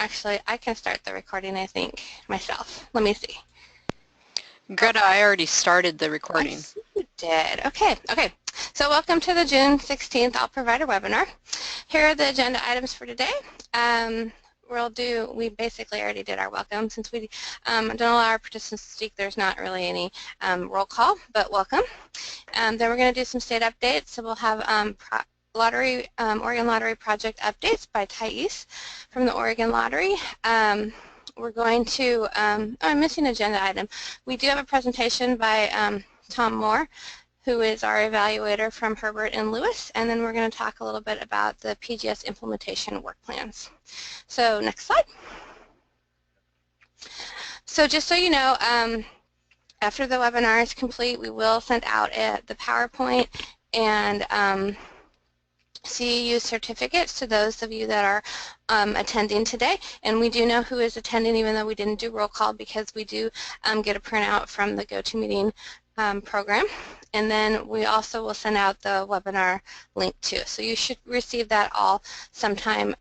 Actually, I can start the recording, I think, myself. Let me see. Greta, I already started the recording. You did. Okay. So welcome to the June 16th All Provider webinar. Here are the agenda items for today. We basically already did our welcome. Since we don't allow our participants to speak, there's not really any roll call, but welcome. Then we're going to do some state updates. So we'll have Oregon Lottery project updates by Thais from the Oregon Lottery. We're going to, I'm missing an agenda item. We do have a presentation by Tom Moore, who is our evaluator from Herbert and Lewis, and then we're going to talk a little bit about the PGS implementation work plans. So next slide. So just so you know, after the webinar is complete, we will send out the PowerPoint and CEU certificates to those of you that are attending today. And we do know who is attending, even though we didn't do roll call, because we do get a printout from the GoToMeeting program. And then we also will send out the webinar link too. So you should receive that all sometime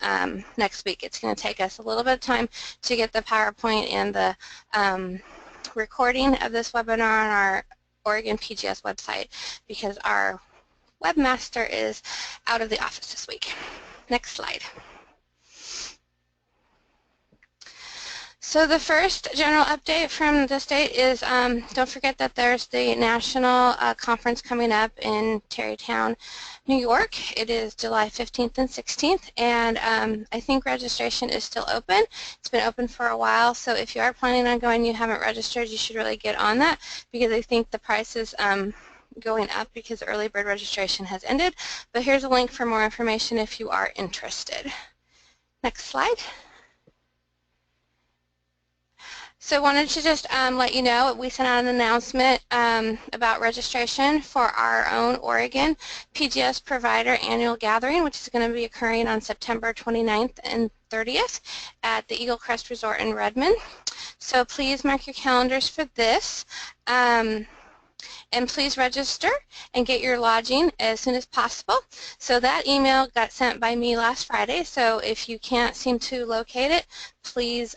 next week. It's going to take us a little bit of time to get the PowerPoint and the recording of this webinar on our Oregon PGS website, because our webmaster is out of the office this week. Next slide. So the first general update from the state is don't forget that there's the national conference coming up in Tarrytown, New York. It is July 15th and 16th, and I think registration is still open. It's been open for a while, so if you are planning on going and you haven't registered, you should really get on that, because I think the price is going up because early bird registration has ended. But here's a link for more information if you are interested. Next slide. So I wanted to just let you know, we sent out an announcement about registration for our own Oregon PGS Provider Annual Gathering, which is going to be occurring on September 29th and 30th at the Eagle Crest Resort in Redmond. So please mark your calendars for this. And please register and get your lodging as soon as possible. So that email got sent by me last Friday, so if you can't seem to locate it, please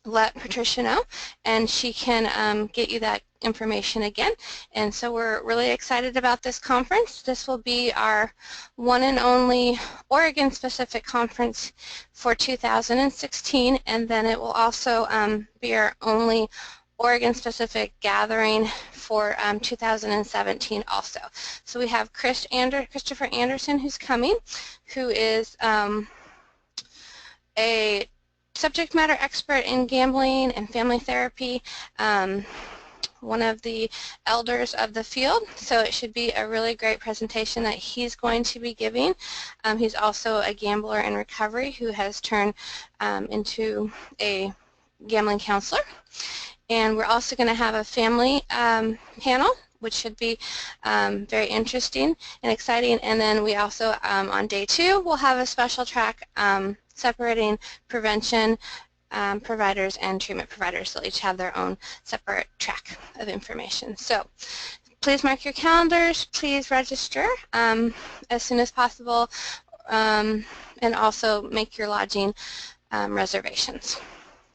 let Patricia know, and she can get you that information again. And so we're really excited about this conference. This will be our one and only Oregon-specific conference for 2016, and then it will also be our only Oregon-specific gathering for 2017 also. So we have Christopher Anderson, who's coming, who is a subject matter expert in gambling and family therapy, one of the elders of the field, so it should be a really great presentation that he's going to be giving. He's also a gambler in recovery who has turned into a gambling counselor. And we're also going to have a family panel, which should be very interesting and exciting. And then we also, on day 2, we'll have a special track separating prevention providers and treatment providers. They'll each have their own separate track of information. So please mark your calendars. Please register as soon as possible, and also make your lodging reservations.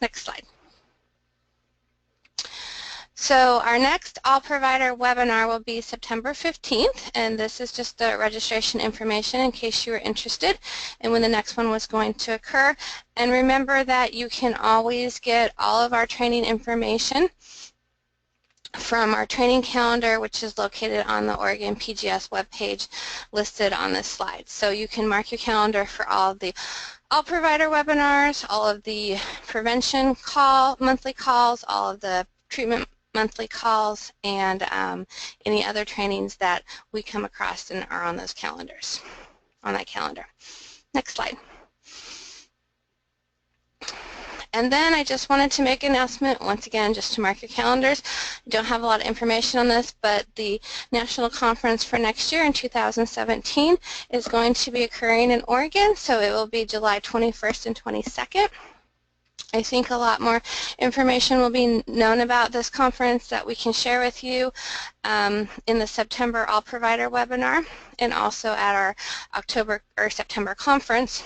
Next slide. So our next All Provider webinar will be September 15th, and this is just the registration information in case you were interested and when the next one was going to occur. And remember that you can always get all of our training information from our training calendar, which is located on the Oregon PGS webpage listed on this slide. So you can mark your calendar for all of the All Provider webinars, all of the prevention monthly calls, all of the treatment monthly calls, and any other trainings that we come across and are on those calendars, on that calendar. Next slide. And then I just wanted to make an announcement, once again, just to mark your calendars. I don't have a lot of information on this, but the national conference for next year in 2017 is going to be occurring in Oregon, so it will be July 21st and 22nd. I think a lot more information will be known about this conference that we can share with you in the September All Provider webinar, and also at our September conference.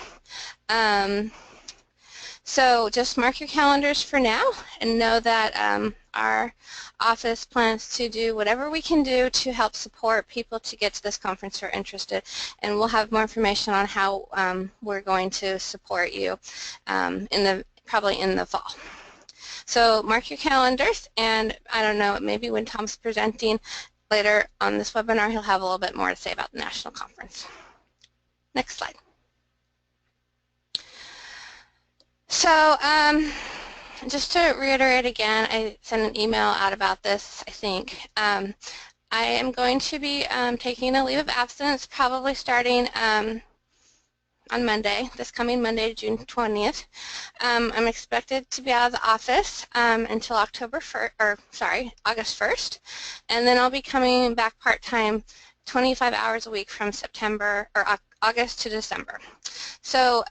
So just mark your calendars for now and know that our office plans to do whatever we can do to help support people to get to this conference who are interested, and we'll have more information on how we're going to support you probably in the fall. So mark your calendars, and I don't know, maybe when Tom's presenting later on this webinar, he'll have a little bit more to say about the national conference. Next slide. So just to reiterate again, I sent an email out about this, I think. I am going to be taking a leave of absence, probably starting on Monday, this coming Monday, June 20th. I'm expected to be out of the office until August 1st, and then I'll be coming back part-time 25 hours a week from August to December. So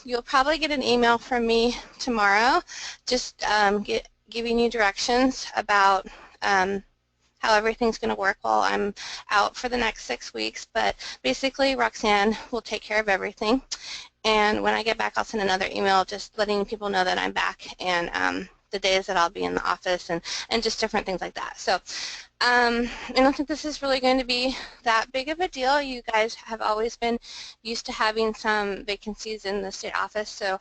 you'll probably get an email from me tomorrow just giving you directions about how everything's going to work while I'm out for the next 6 weeks, but basically Roxanne will take care of everything, and when I get back I'll send another email just letting people know that I'm back and the days that I'll be in the office and just different things like that. So I don't think this is really going to be that big of a deal. You guys have always been used to having some vacancies in the state office, so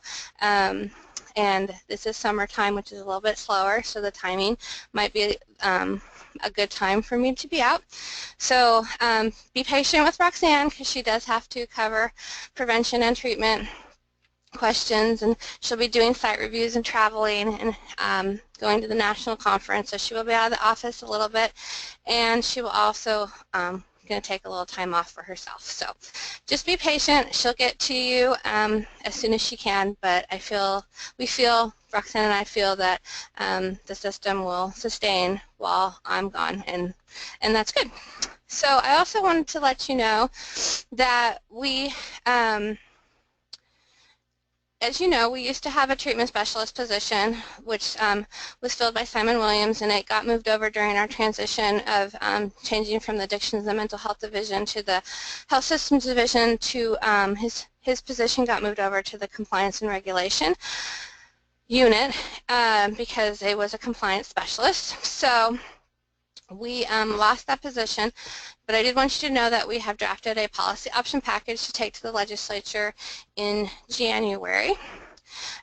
and this is summertime, which is a little bit slower, so the timing might be a good time for me to be out. So be patient with Roxanne, because she does have to cover prevention and treatment questions, and she'll be doing site reviews and traveling and going to the national conference, so she will be out of the office a little bit, and she will also going to take a little time off for herself. So just be patient. She'll get to you as soon as she can, but we feel, Roxanne and I feel that the system will sustain while I'm gone, and that's good. So I also wanted to let you know that as you know, we used to have a treatment specialist position, which was filled by Simon Williams, and it got moved over during our transition of changing from the Addictions and Mental Health Division to the Health Systems Division. To his position got moved over to the Compliance and Regulation unit because it was a compliance specialist. So we lost that position, but I did want you to know that we have drafted a policy option package to take to the legislature in January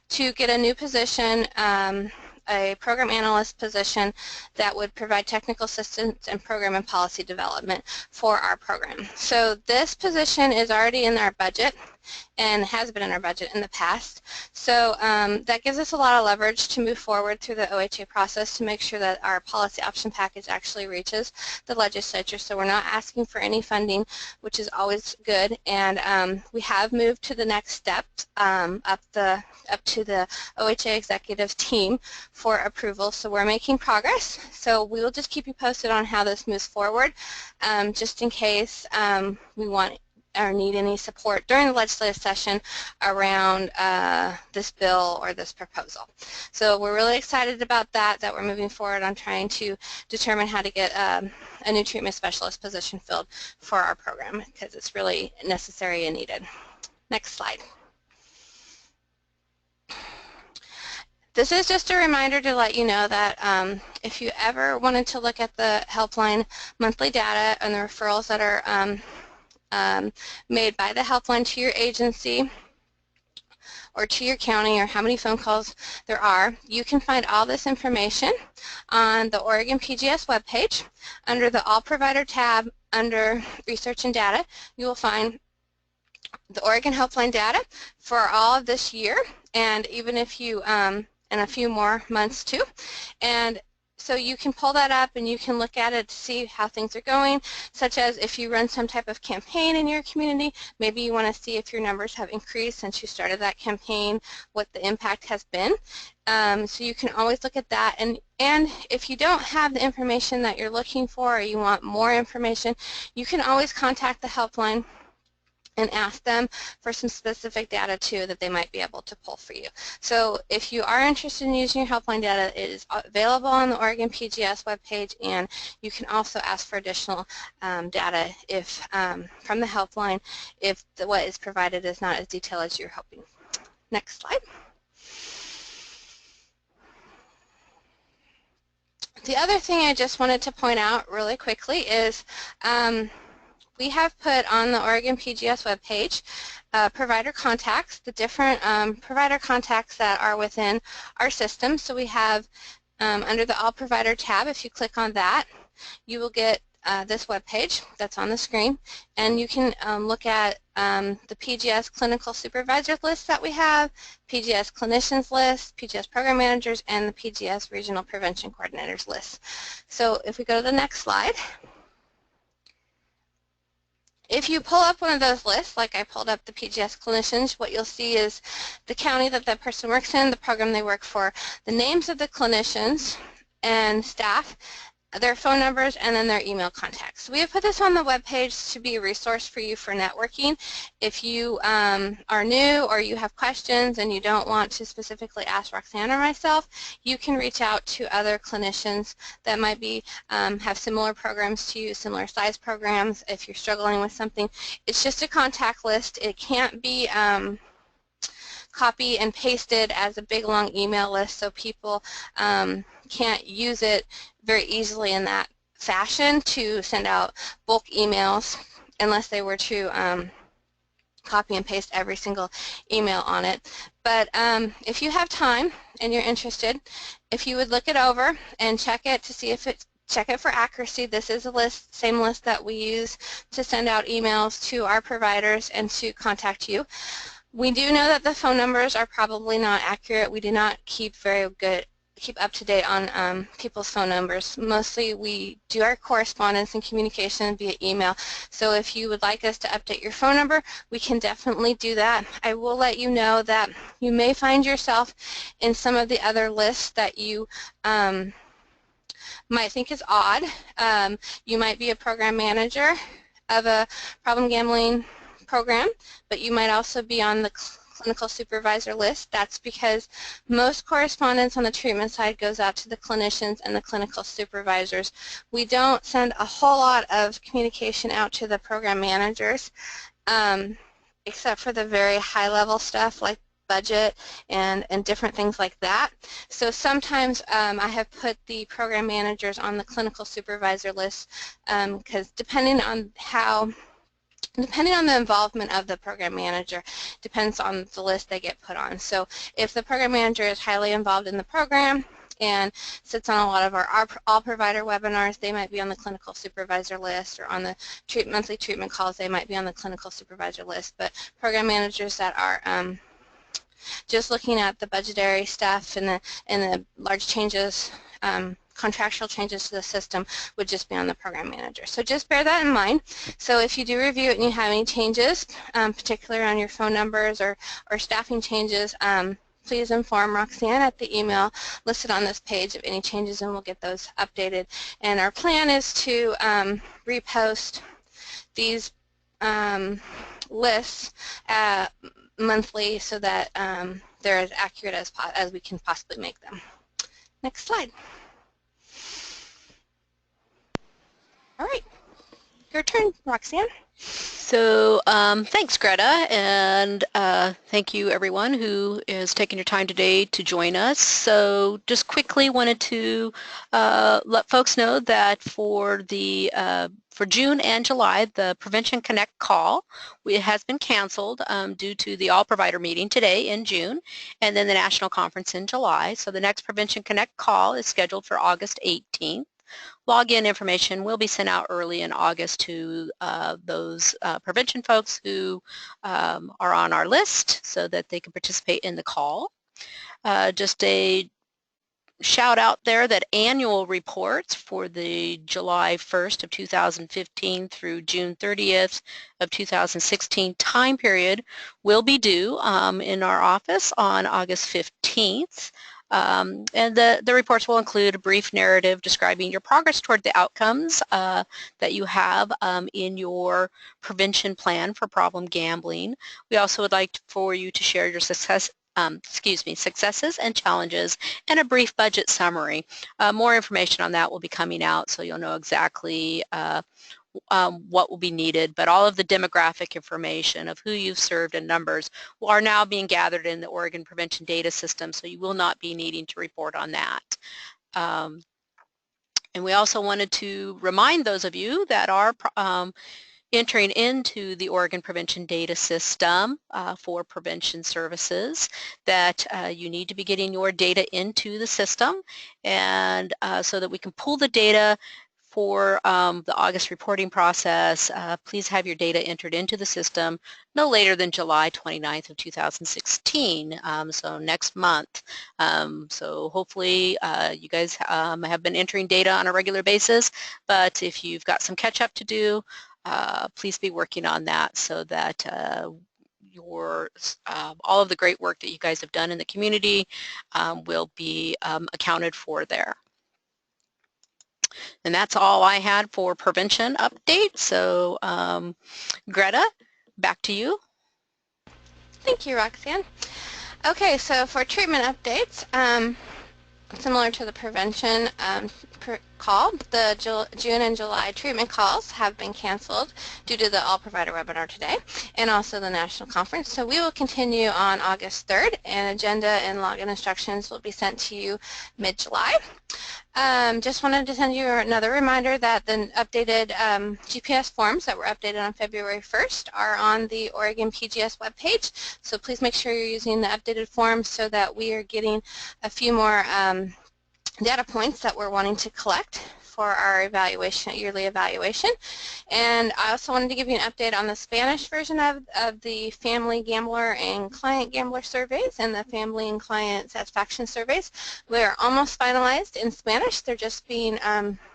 to get a new position, a program analyst position that would provide technical assistance and program and policy development for our program. So this position is already in our budget and has been in our budget in the past. So that gives us a lot of leverage to move forward through the OHA process to make sure that our policy option package actually reaches the legislature. So we're not asking for any funding, which is always good. And we have moved to the next step up to the OHA executive team for approval. So we're making progress. So we will just keep you posted on how this moves forward, just in case we want or need any support during the legislative session around this bill or this proposal. So we're really excited about that we're moving forward on trying to determine how to get a new treatment specialist position filled for our program, because it's really necessary and needed. Next slide. This is just a reminder to let you know that if you ever wanted to look at the helpline monthly data and the referrals that are made by the helpline to your agency or to your county, or how many phone calls there are, you can find all this information on the Oregon PGS webpage. Under the All Provider tab, under Research and Data, you will find the Oregon helpline data for all of this year, and even if you and a few more months too. And so you can pull that up and you can look at it to see how things are going, such as if you run some type of campaign in your community, maybe you want to see if your numbers have increased since you started that campaign, what the impact has been. So you can always look at that, and if you don't have the information that you're looking for, or you want more information, you can always contact the helpline and ask them for some specific data too that they might be able to pull for you. So if you are interested in using your helpline data, it is available on the Oregon PGS webpage, and you can also ask for additional data if from the helpline if what is provided is not as detailed as you're hoping. Next slide. The other thing I just wanted to point out really quickly is we have put on the Oregon PGS webpage provider contacts, the different provider contacts that are within our system. So we have under the All Provider tab, if you click on that, you will get this webpage that's on the screen, and you can look at the PGS clinical supervisor list that we have, PGS clinicians list, PGS program managers, and the PGS regional prevention coordinators list. So if we go to the next slide, if you pull up one of those lists, like I pulled up the PGS clinicians, what you'll see is the county that that person works in, the program they work for, the names of the clinicians and staff, their phone numbers, and then their email contacts. So we have put this on the web page to be a resource for you for networking. If you are new or you have questions and you don't want to specifically ask Roxanne or myself, you can reach out to other clinicians that might be have similar programs to you, similar size programs. If you're struggling with something, it's just a contact list. It can't be copy and pasted as a big long email list, so people can't use it very easily in that fashion to send out bulk emails unless they were to copy and paste every single email on it. But if you have time and you're interested, if you would look it over and check it to see if it's check it for accuracy. This is a list, same list that we use to send out emails to our providers and to contact you. We do know that the phone numbers are probably not accurate. We do not keep up to date on people's phone numbers. Mostly we do our correspondence and communication via email. So if you would like us to update your phone number, we can definitely do that. I will let you know that you may find yourself in some of the other lists that you might think is odd. You might be a program manager of a problem gambling program, but you might also be on the clinical supervisor list. That's because most correspondence on the treatment side goes out to the clinicians and the clinical supervisors. We don't send a whole lot of communication out to the program managers, except for the very high-level stuff like budget and different things like that. So sometimes I have put the program managers on the clinical supervisor list because depending on the involvement of the program manager, depends on the list they get put on. So if the program manager is highly involved in the program and sits on a lot of our all provider webinars, they might be on the clinical supervisor list, or on the monthly treatment calls, they might be on the clinical supervisor list. But program managers that are just looking at the budgetary stuff and the large changes, contractual changes to the system, would just be on the program manager. So just bear that in mind. So if you do review it and you have any changes, particularly on your phone numbers or staffing changes, please inform Roxanne at the email listed on this page of any changes, and we'll get those updated. And our plan is to repost these lists monthly so that they're as accurate as we can possibly make them. Next slide. All right, your turn, Roxanne. So thanks, Greta, and thank you everyone who is taking your time today to join us. So just quickly wanted to let folks know that for June and July, the Prevention Connect call has been canceled due to the All Provider meeting today in June, and then the national conference in July. So the next Prevention Connect call is scheduled for August 18th. Login information will be sent out early in August to those prevention folks who are on our list so that they can participate in the call. Just a shout out there that annual reports for the July 1st of 2015 through June 30th of 2016 time period will be due in our office on August 15th. And the reports will include a brief narrative describing your progress toward the outcomes that you have in your prevention plan for problem gambling. We also would like for you to share your successes and challenges, and a brief budget summary. More information on that will be coming out, so you'll know exactly what will be needed, but all of the demographic information of who you've served and numbers are now being gathered in the Oregon Prevention Data System, so you will not be needing to report on that. And we also wanted to remind those of you that are entering into the Oregon Prevention Data System for prevention services that you need to be getting your data into the system, and so that we can pull the data for the August reporting process. Please have your data entered into the system no later than July 29th of 2016, so next month. So hopefully you guys have been entering data on a regular basis, but if you've got some catch up to do, please be working on that so that all of the great work that you guys have done in the community will be accounted for there. And that's all I had for prevention update. So Greta, back to you. Thank you, Roxanne. Okay, so for treatment updates, similar to the prevention call, the June and July treatment calls have been canceled due to the All Provider webinar today and also the national conference. So we will continue on August 3rd, and agenda and login instructions will be sent to you mid-July. Just wanted to send you another reminder that the updated GPS forms that were updated on February 1st are on the Oregon PGS webpage. So please make sure you're using the updated forms so that we are getting a few more data points that we're wanting to collect for our evaluation, yearly evaluation. And I also wanted to give you an update on the Spanish version of the Family Gambler and Client Gambler surveys and the Family and Client Satisfaction surveys. We're almost finalized in Spanish. They're just being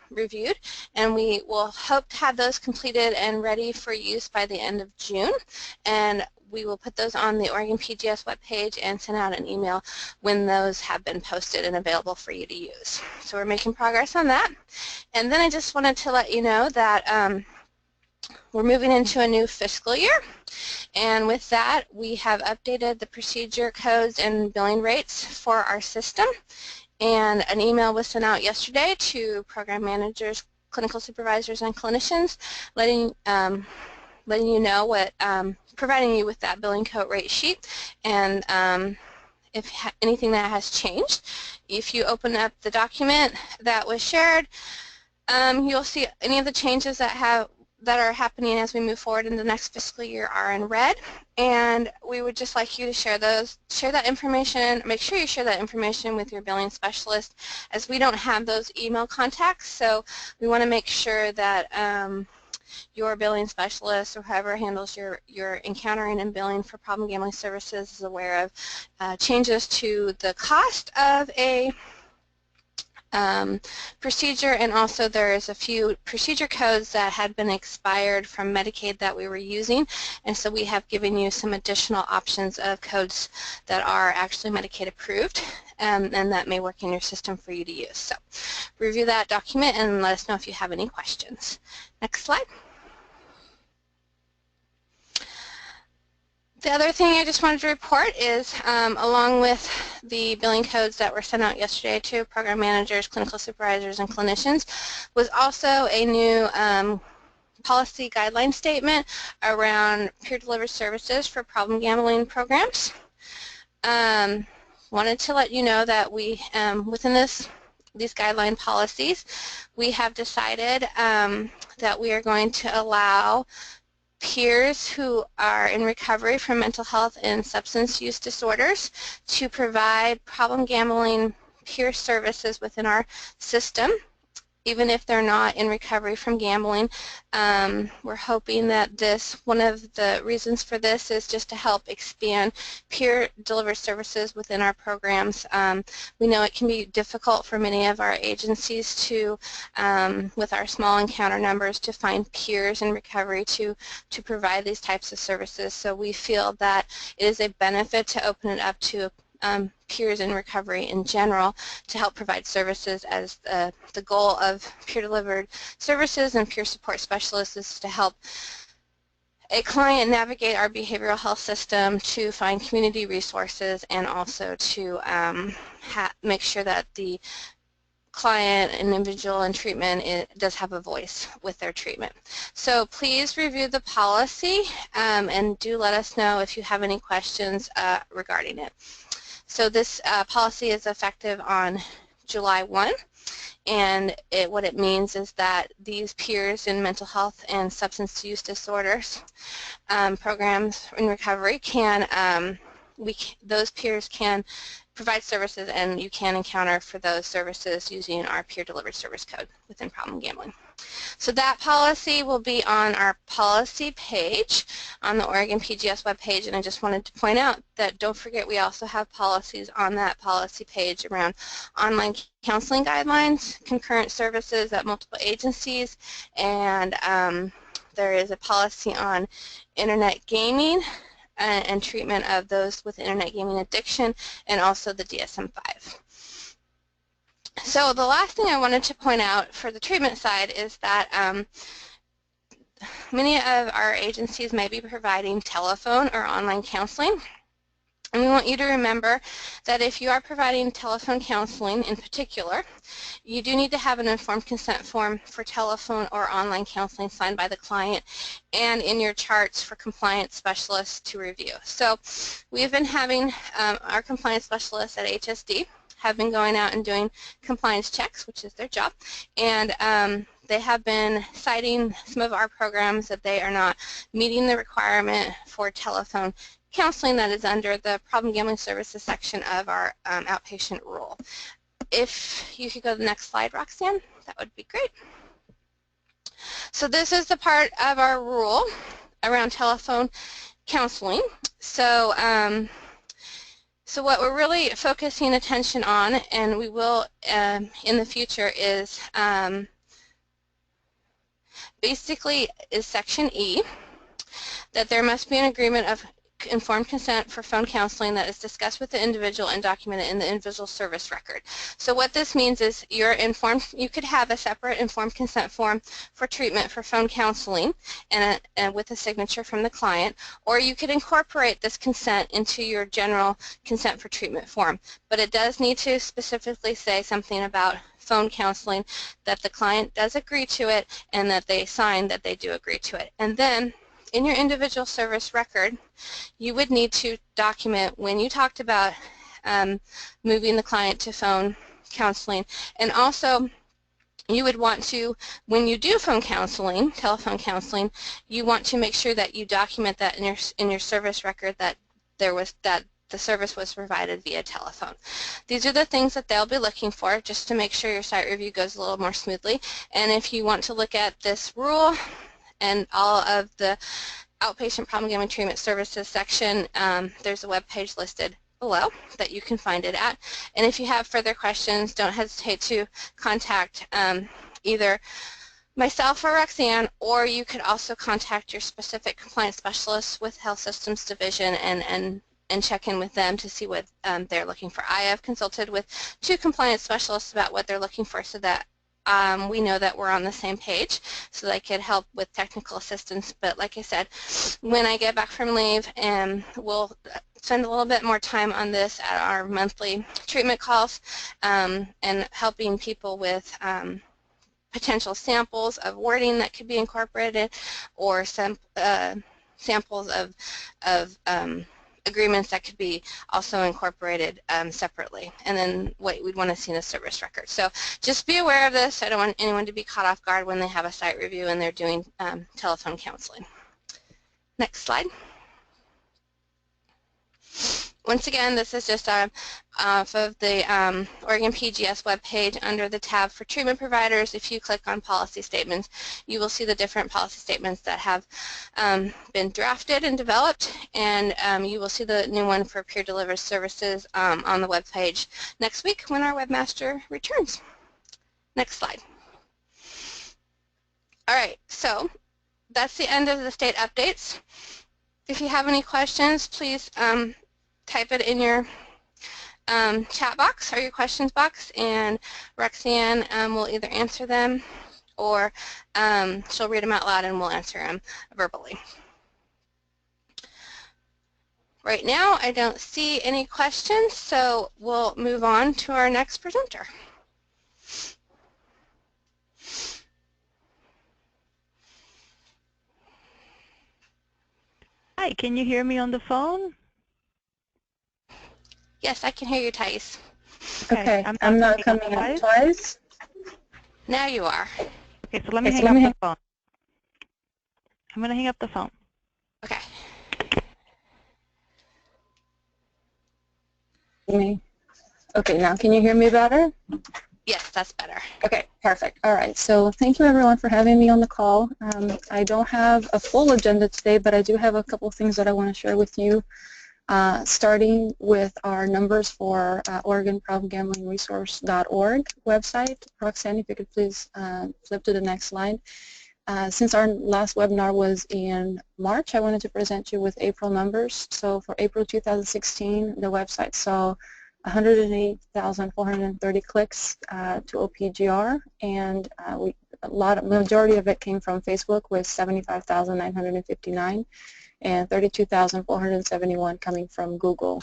reviewed, and we will hope to have those completed and ready for use by the end of June. And we will put those on the Oregon PGS webpage and send out an email when those have been posted and available for you to use. So we're making progress on that. And then I just wanted to let you know that we're moving into a new fiscal year. And with that, we have updated the procedure codes and billing rates for our system. And an email was sent out yesterday to program managers, clinical supervisors, and clinicians letting you know what, providing you with that billing code rate sheet, and if anything that has changed. If you open up the document that was shared, you'll see any of the changes that are happening as we move forward in the next fiscal year are in red, and we would just like you to share that information. Make sure you share that information with your billing specialist, as we don't have those email contacts, so we want to make sure that your billing specialist or whoever handles your encountering and billing for problem gambling services is aware of changes to the cost of a procedure, and also there's a few procedure codes that had been expired from Medicaid that we were using, and so we have given you some additional options of codes that are actually Medicaid approved, and that may work in your system for you to use. So review that document and let us know if you have any questions. Next slide. The other thing I just wanted to report is, along with the billing codes that were sent out yesterday to program managers, clinical supervisors, and clinicians, was also a new policy guideline statement around peer-delivered services for problem gambling programs. Wanted to let you know that we, within these guideline policies, we have decided that we are going to allow peers who are in recovery from mental health and substance use disorders to provide problem gambling peer services within our system, even if they're not in recovery from gambling. We're hoping that one of the reasons for this is just to help expand peer-delivered services within our programs. We know it can be difficult for many of our agencies to, with our small encounter numbers, to find peers in recovery to provide these types of services. So we feel that it is a benefit to open it up to peers in recovery in general to help provide services, as the goal of peer-delivered services and peer support specialists is to help a client navigate our behavioral health system, to find community resources, and also to make sure that the client and individual in treatment does have a voice with their treatment. So please review the policy and do let us know if you have any questions regarding it. So this policy is effective on July 1, and what it means is that these peers in mental health and substance use disorders programs in recovery those peers can provide services, and you can encounter for those services using our peer-delivered service code within problem gambling. So that policy will be on our policy page on the Oregon PGS webpage, and I just wanted to point out that don't forget we also have policies on that policy page around online counseling guidelines, concurrent services at multiple agencies, and there is a policy on internet gaming and treatment of those with internet gaming addiction, and also the DSM-5. So the last thing I wanted to point out for the treatment side is that many of our agencies may be providing telephone or online counseling. And we want you to remember that if you are providing telephone counseling in particular, you do need to have an informed consent form for telephone or online counseling signed by the client and in your charts for compliance specialists to review. So we've been having our compliance specialists at HSD have been going out and doing compliance checks, which is their job, and they have been citing some of our programs that they are not meeting the requirement for telephone counseling that is under the problem gambling services section of our outpatient rule. If you could go to the next slide, Roxanne, that would be great. So this is the part of our rule around telephone counseling. So so what we're really focusing attention on, and we will in the future, is basically is Section E, that there must be an agreement of informed consent for phone counseling that is discussed with the individual and documented in the individual service record. So what this means is you're informed, you could have a separate informed consent form for treatment for phone counseling and with a signature from the client, or you could incorporate this consent into your general consent for treatment form. But it does need to specifically say something about phone counseling, that the client does agree to it and that they sign that they do agree to it. And then in your individual service record, you would need to document when you talked about moving the client to phone counseling, and also you would want to, when you do phone counseling, telephone counseling, you want to make sure that you document that in your service record that the service was provided via telephone. These are the things that they'll be looking for just to make sure your site review goes a little more smoothly. And if you want to look at this rule and all of the outpatient problem gambling treatment services section, there's a web page listed below that you can find it at. And if you have further questions, don't hesitate to contact either myself or Roxanne, or you could also contact your specific compliance specialist with Health Systems Division and check in with them to see what they're looking for. I have consulted with 2 compliance specialists about what they're looking for so that we know that we're on the same page, so they could help with technical assistance. But like I said, when I get back from leave, we'll spend a little bit more time on this at our monthly treatment calls and helping people with potential samples of wording that could be incorporated, or samples of agreements that could be also incorporated separately, and then what we'd want to see in a service record. So just be aware of this. I don't want anyone to be caught off guard when they have a site review and they're doing telephone counseling. Next slide. Once again, this is just off of the Oregon PGS webpage under the tab for treatment providers. If you click on policy statements, you will see the different policy statements that have been drafted and developed, and you will see the new one for peer-delivered services on the webpage next week when our webmaster returns. Next slide. All right, so that's the end of the state updates. If you have any questions, please type it in your chat box or your questions box, and Roxanne will either answer them or she'll read them out loud and we'll answer them verbally. Right now I don't see any questions, so we'll move on to our next presenter. Hi, can you hear me on the phone? Yes, I can hear you, Thais. Okay, I'm not coming up twice. Now you are. Okay, so let me hang up the phone. I'm going to hang up the phone. Okay. Me. Okay, now can you hear me better? Yes, that's better. Okay, perfect. All right, so thank you everyone for having me on the call. I don't have a full agenda today, but I do have a couple of things that I want to share with you, starting with our numbers for OregonProblemGamblingResource.org website. Roxanne, if you could please flip to the next slide. Since our last webinar was in March, I wanted to present you with April numbers. So for April 2016, the website saw 108,430 clicks to OPGR, and majority of it came from Facebook with 75,959, and 32,471 coming from Google.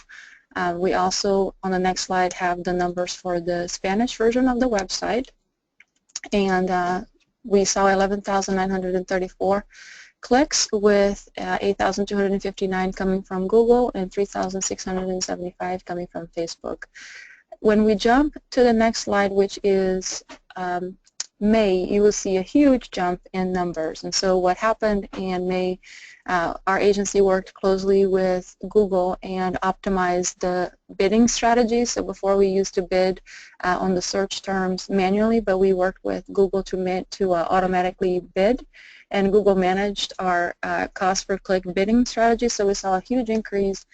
We also, on the next slide, have the numbers for the Spanish version of the website, and we saw 11,934 clicks with 8,259 coming from Google and 3,675 coming from Facebook. When we jump to the next slide, which is May, you will see a huge jump in numbers. And so what happened in May, our agency worked closely with Google and optimized the bidding strategy. So before we used to bid on the search terms manually, but we worked with Google to automatically bid, and Google managed our cost per click bidding strategy. So we saw a huge increase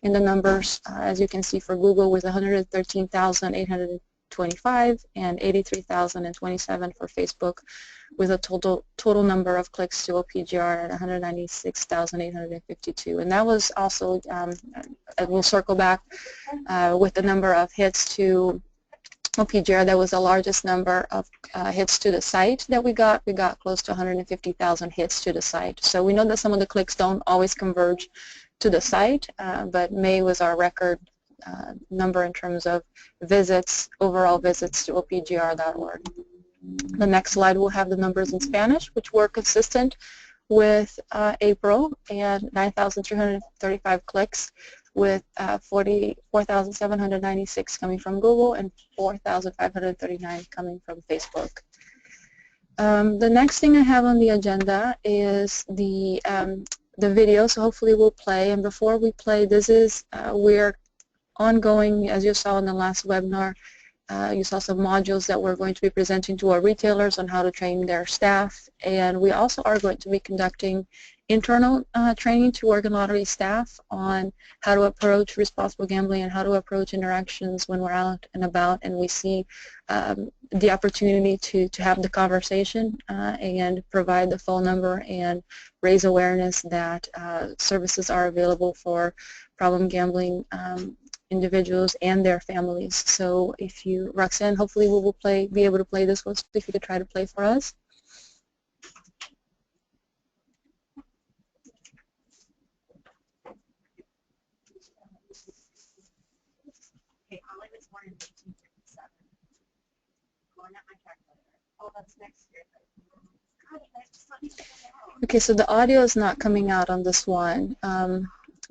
in the numbers, as you can see, for Google with 113,825 and 83,027 for Facebook, with a total number of clicks to OPGR at 196,852. And that was also, we'll circle back with the number of hits to OPGR. That was the largest number of hits to the site that we got. We got close to 150,000 hits to the site. So we know that some of the clicks don't always converge to the site, but May was our record number in terms of visits, overall visits to OPGR.org. The next slide will have the numbers in Spanish, which were consistent with April, and 9,335 clicks with 44,796 coming from Google and 4,539 coming from Facebook. The next thing I have on the agenda is the video, so hopefully we'll play. And before we play, this is, we're ongoing, as you saw in the last webinar. You saw some modules that we're going to be presenting to our retailers on how to train their staff, and we also are going to be conducting internal training to Oregon Lottery staff on how to approach responsible gambling and how to approach interactions when we're out and about and we see the opportunity to have the conversation and provide the phone number and raise awareness that services are available for problem gambling individuals and their families. So if you, Roxanne, hopefully we will be able to play this one, if you could try to play for us. Okay, Holly was born in 1957. Going at my calculator. Oh, that's next year. Okay, so the audio is not coming out on this one.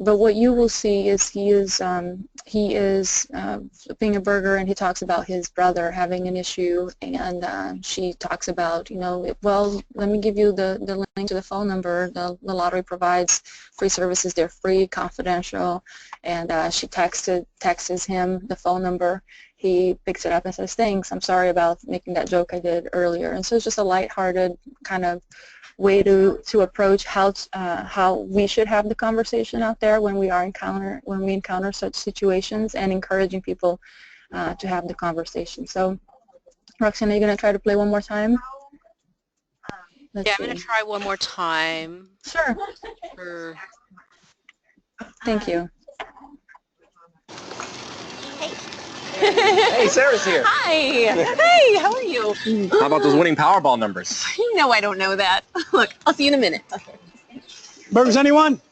But what you will see is he is flipping a burger, and he talks about his brother having an issue, and she talks about, you know, well, let me give you the link to the phone number. The lottery provides free services. They're free, confidential, and she texts him the phone number. He picks it up and says, thanks, I'm sorry about making that joke I did earlier. And so it's just a lighthearted kind of way to approach how we should have the conversation out there when we encounter such situations, and encouraging people to have the conversation. So, Roxanne, are you going to try to play one more time? Yeah, I'm going to try one more time. Sure. Thank you. Hey, Sarah's here. Hi. Hey, how are you? How about those winning Powerball numbers? You know I don't know that. Look, I'll see you in a minute. Burgers, anyone?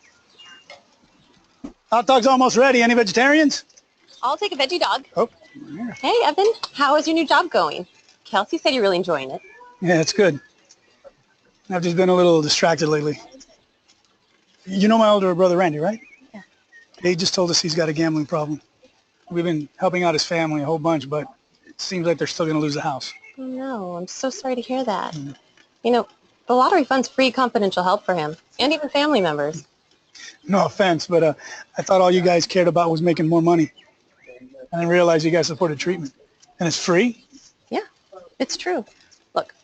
Hot dog's almost ready. Any vegetarians? I'll take a veggie dog. Oh, yeah. Hey, Evan, how is your new job going? Kelsey said you're really enjoying it. Yeah, it's good. I've just been a little distracted lately. You know my older brother, Randy, right? Yeah. He just told us he's got a gambling problem. We've been helping out his family a whole bunch, but it seems like they're still going to lose the house. Oh, no, I'm so sorry to hear that. Mm. You know, the lottery funds free confidential help for him, and even family members. No offense, but I thought all you guys cared about was making more money. I didn't realize you guys supported treatment. And it's free? Yeah, it's true. Look,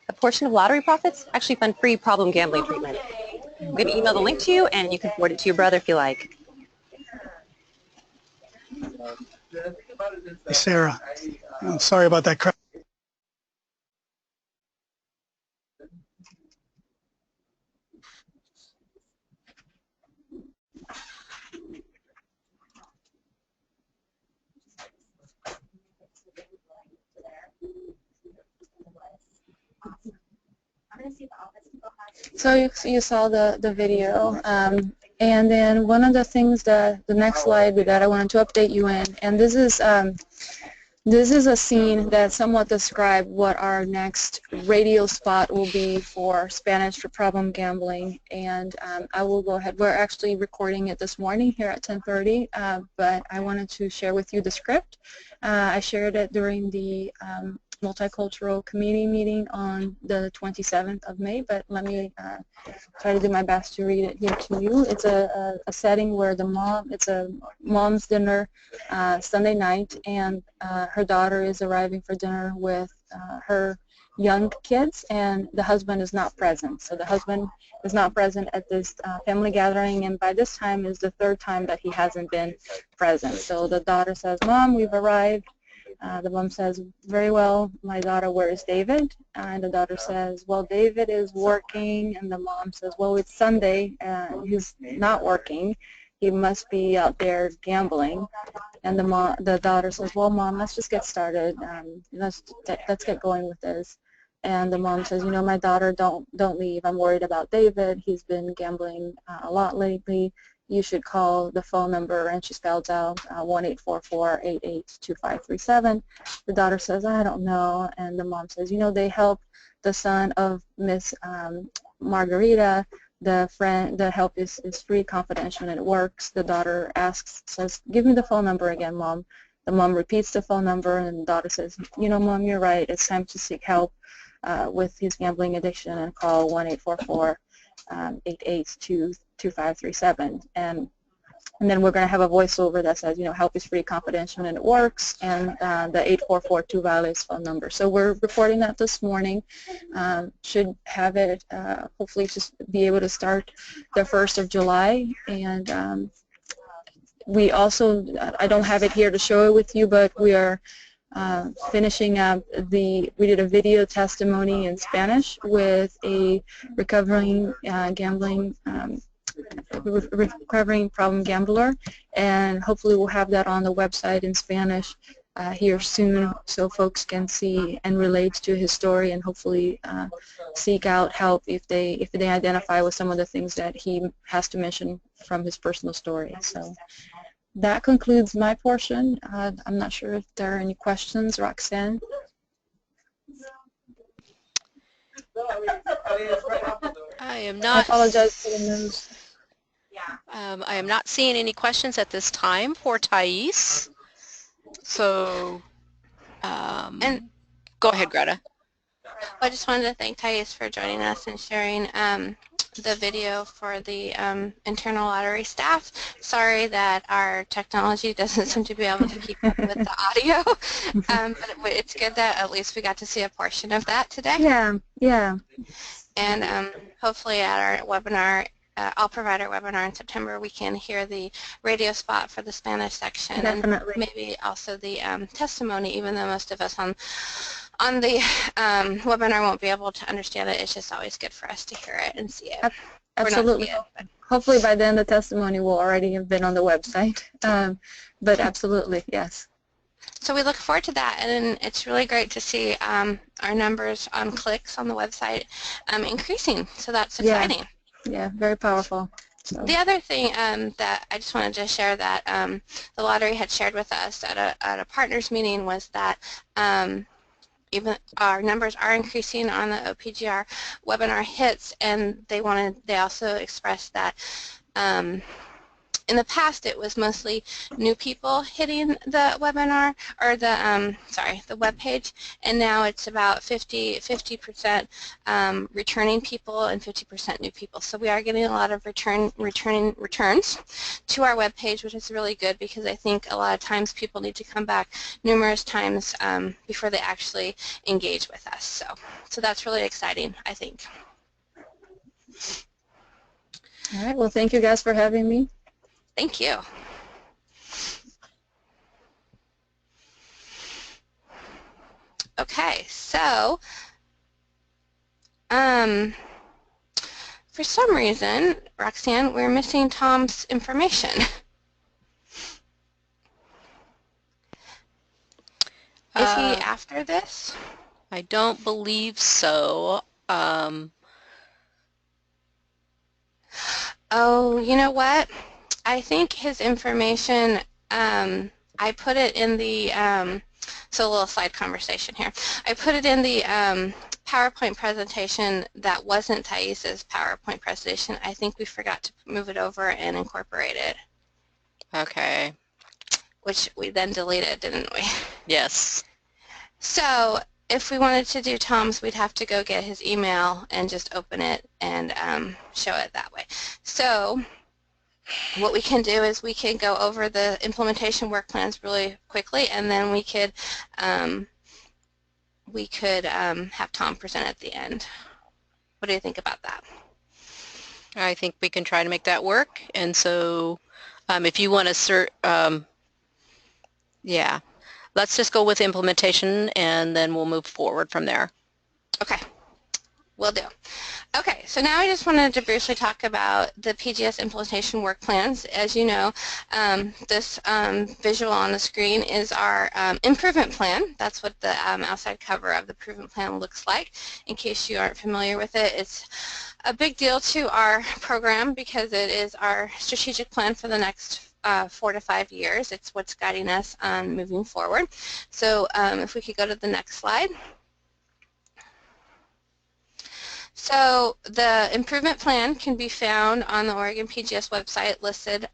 a portion of lottery profits actually fund free problem gambling treatment. I'm going to email the link to you, and you can forward it to your brother if you like. Hey, Sarah, I'm sorry about that crap. So you saw the video, and then one of the things that the next slide that I wanted to update you in, and this is a scene that somewhat describes what our next radio spot will be for Spanish for problem gambling, and I will go ahead. We're actually recording it this morning here at 10:30, but I wanted to share with you the script. I shared it during the multicultural committee meeting on the 27th of May, but let me try to do my best to read it here to you. It's a setting where it's a mom's dinner Sunday night, and her daughter is arriving for dinner with her young kids, and the husband is not present. So the husband is not present at this family gathering, and by this time is the third time that he hasn't been present. So the daughter says, "Mom, we've arrived." The mom says, "Very well, my daughter, where is David?" And the daughter says, "Well, David is working." And the mom says, "Well, it's Sunday, he's not working. He must be out there gambling." And the daughter says, "Well, Mom, let's just get started. Let's get going with this." And the mom says, "My daughter, don't leave. I'm worried about David. He's been gambling a lot lately. You should call the phone number," and she spells out 1-844-88-2537. The daughter says, "I don't know." And the mom says, "They help the son of Miss Margarita. The help is free, confidential, and it works." The daughter says, "Give me the phone number again, Mom." The mom repeats the phone number, and the daughter says, "Mom, you're right. It's time to seek help with his gambling addiction, and call 1-844-88-2537. And then we're going to have a voiceover that says, help is free, confidential, and it works, and the 844-2 violates phone number. So we're recording that this morning. Should have it, hopefully just be able to start the 1st of July. And we also, I don't have it here to show it with you, but we are finishing up we did a video testimony in Spanish with a recovering recovering problem gambler, and hopefully we'll have that on the website in Spanish here soon, so folks can see and relate to his story, and hopefully seek out help if they identify with some of the things that he has to mention from his personal story. So that concludes my portion. I'm not sure if there are any questions. Roxanne? I am I not. apologize for the news. I am not seeing any questions at this time for Thais. So, And go ahead, Greta. I just wanted to thank Thais for joining us and sharing the video for the internal lottery staff. Sorry that our technology doesn't seem to be able to keep up with the audio, but it's good that at least we got to see a portion of that today. Yeah. And hopefully at our webinar, All Provider webinar in September, we can hear the radio spot for the Spanish section. Definitely. And maybe also the testimony, even though most of us on the webinar won't be able to understand it. It's just always good for us to hear it and see it. Absolutely. Hopefully by then the testimony will already have been on the website. But absolutely, yes. So we look forward to that, and it's really great to see our numbers on clicks on the website increasing. So that's exciting. Yeah, very powerful. So. The other thing that I just wanted to share that the lottery had shared with us at a partners meeting was that even our numbers are increasing on the OPGR webinar hits, and they also expressed that in the past it was mostly new people hitting the webinar or the web page, and now it's about 50% returning people and 50% new people. So we are getting a lot of returns to our web page, which is really good because I think a lot of times people need to come back numerous times before they actually engage with us. So that's really exciting, I think. All right. Well, thank you guys for having me. Thank you. Okay, so for some reason, Roxanne, we're missing Tom's information. Is he after this? I don't believe so. Oh, you know what? I think his information, I put it in the, so a little side conversation here. I put it in the PowerPoint presentation that wasn't Thais's PowerPoint presentation. I think we forgot to move it over and incorporate it. Okay. Which we then deleted, didn't we? Yes. So if we wanted to do Tom's, we'd have to go get his email and just open it and show it that way. So what we can do is we can go over the implementation work plans really quickly, and then we could have Tom present at the end. What do you think about that? I think we can try to make that work. And so if you want to yeah, let's just go with implementation and then we'll move forward from there. Okay, will do. Okay, so now I just wanted to briefly talk about the PGS implementation work plans. As you know, this visual on the screen is our improvement plan. That's what the outside cover of the improvement plan looks like. In case you aren't familiar with it, it's a big deal to our program because it is our strategic plan for the next 4 to 5 years. It's what's guiding us on moving forward. So if we could go to the next slide. So the improvement plan can be found on the Oregon PGS website listed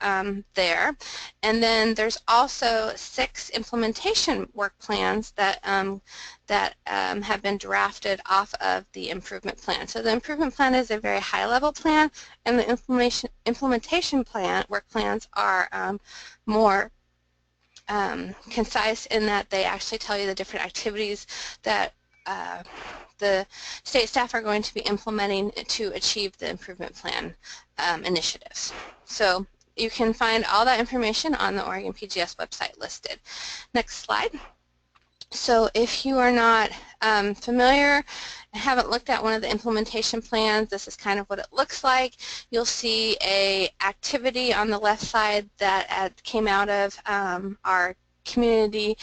there. And then there's also 6 implementation work plans that have been drafted off of the improvement plan. So the improvement plan is a very high-level plan, and the implementation plan work plans are more concise in that they actually tell you the different activities that the state staff are going to be implementing to achieve the improvement plan initiatives. So you can find all that information on the Oregon PGS website listed. Next slide. So if you are not familiar and haven't looked at one of the implementation plans, this is kind of what it looks like. You'll see a activity on the left side that came out of our community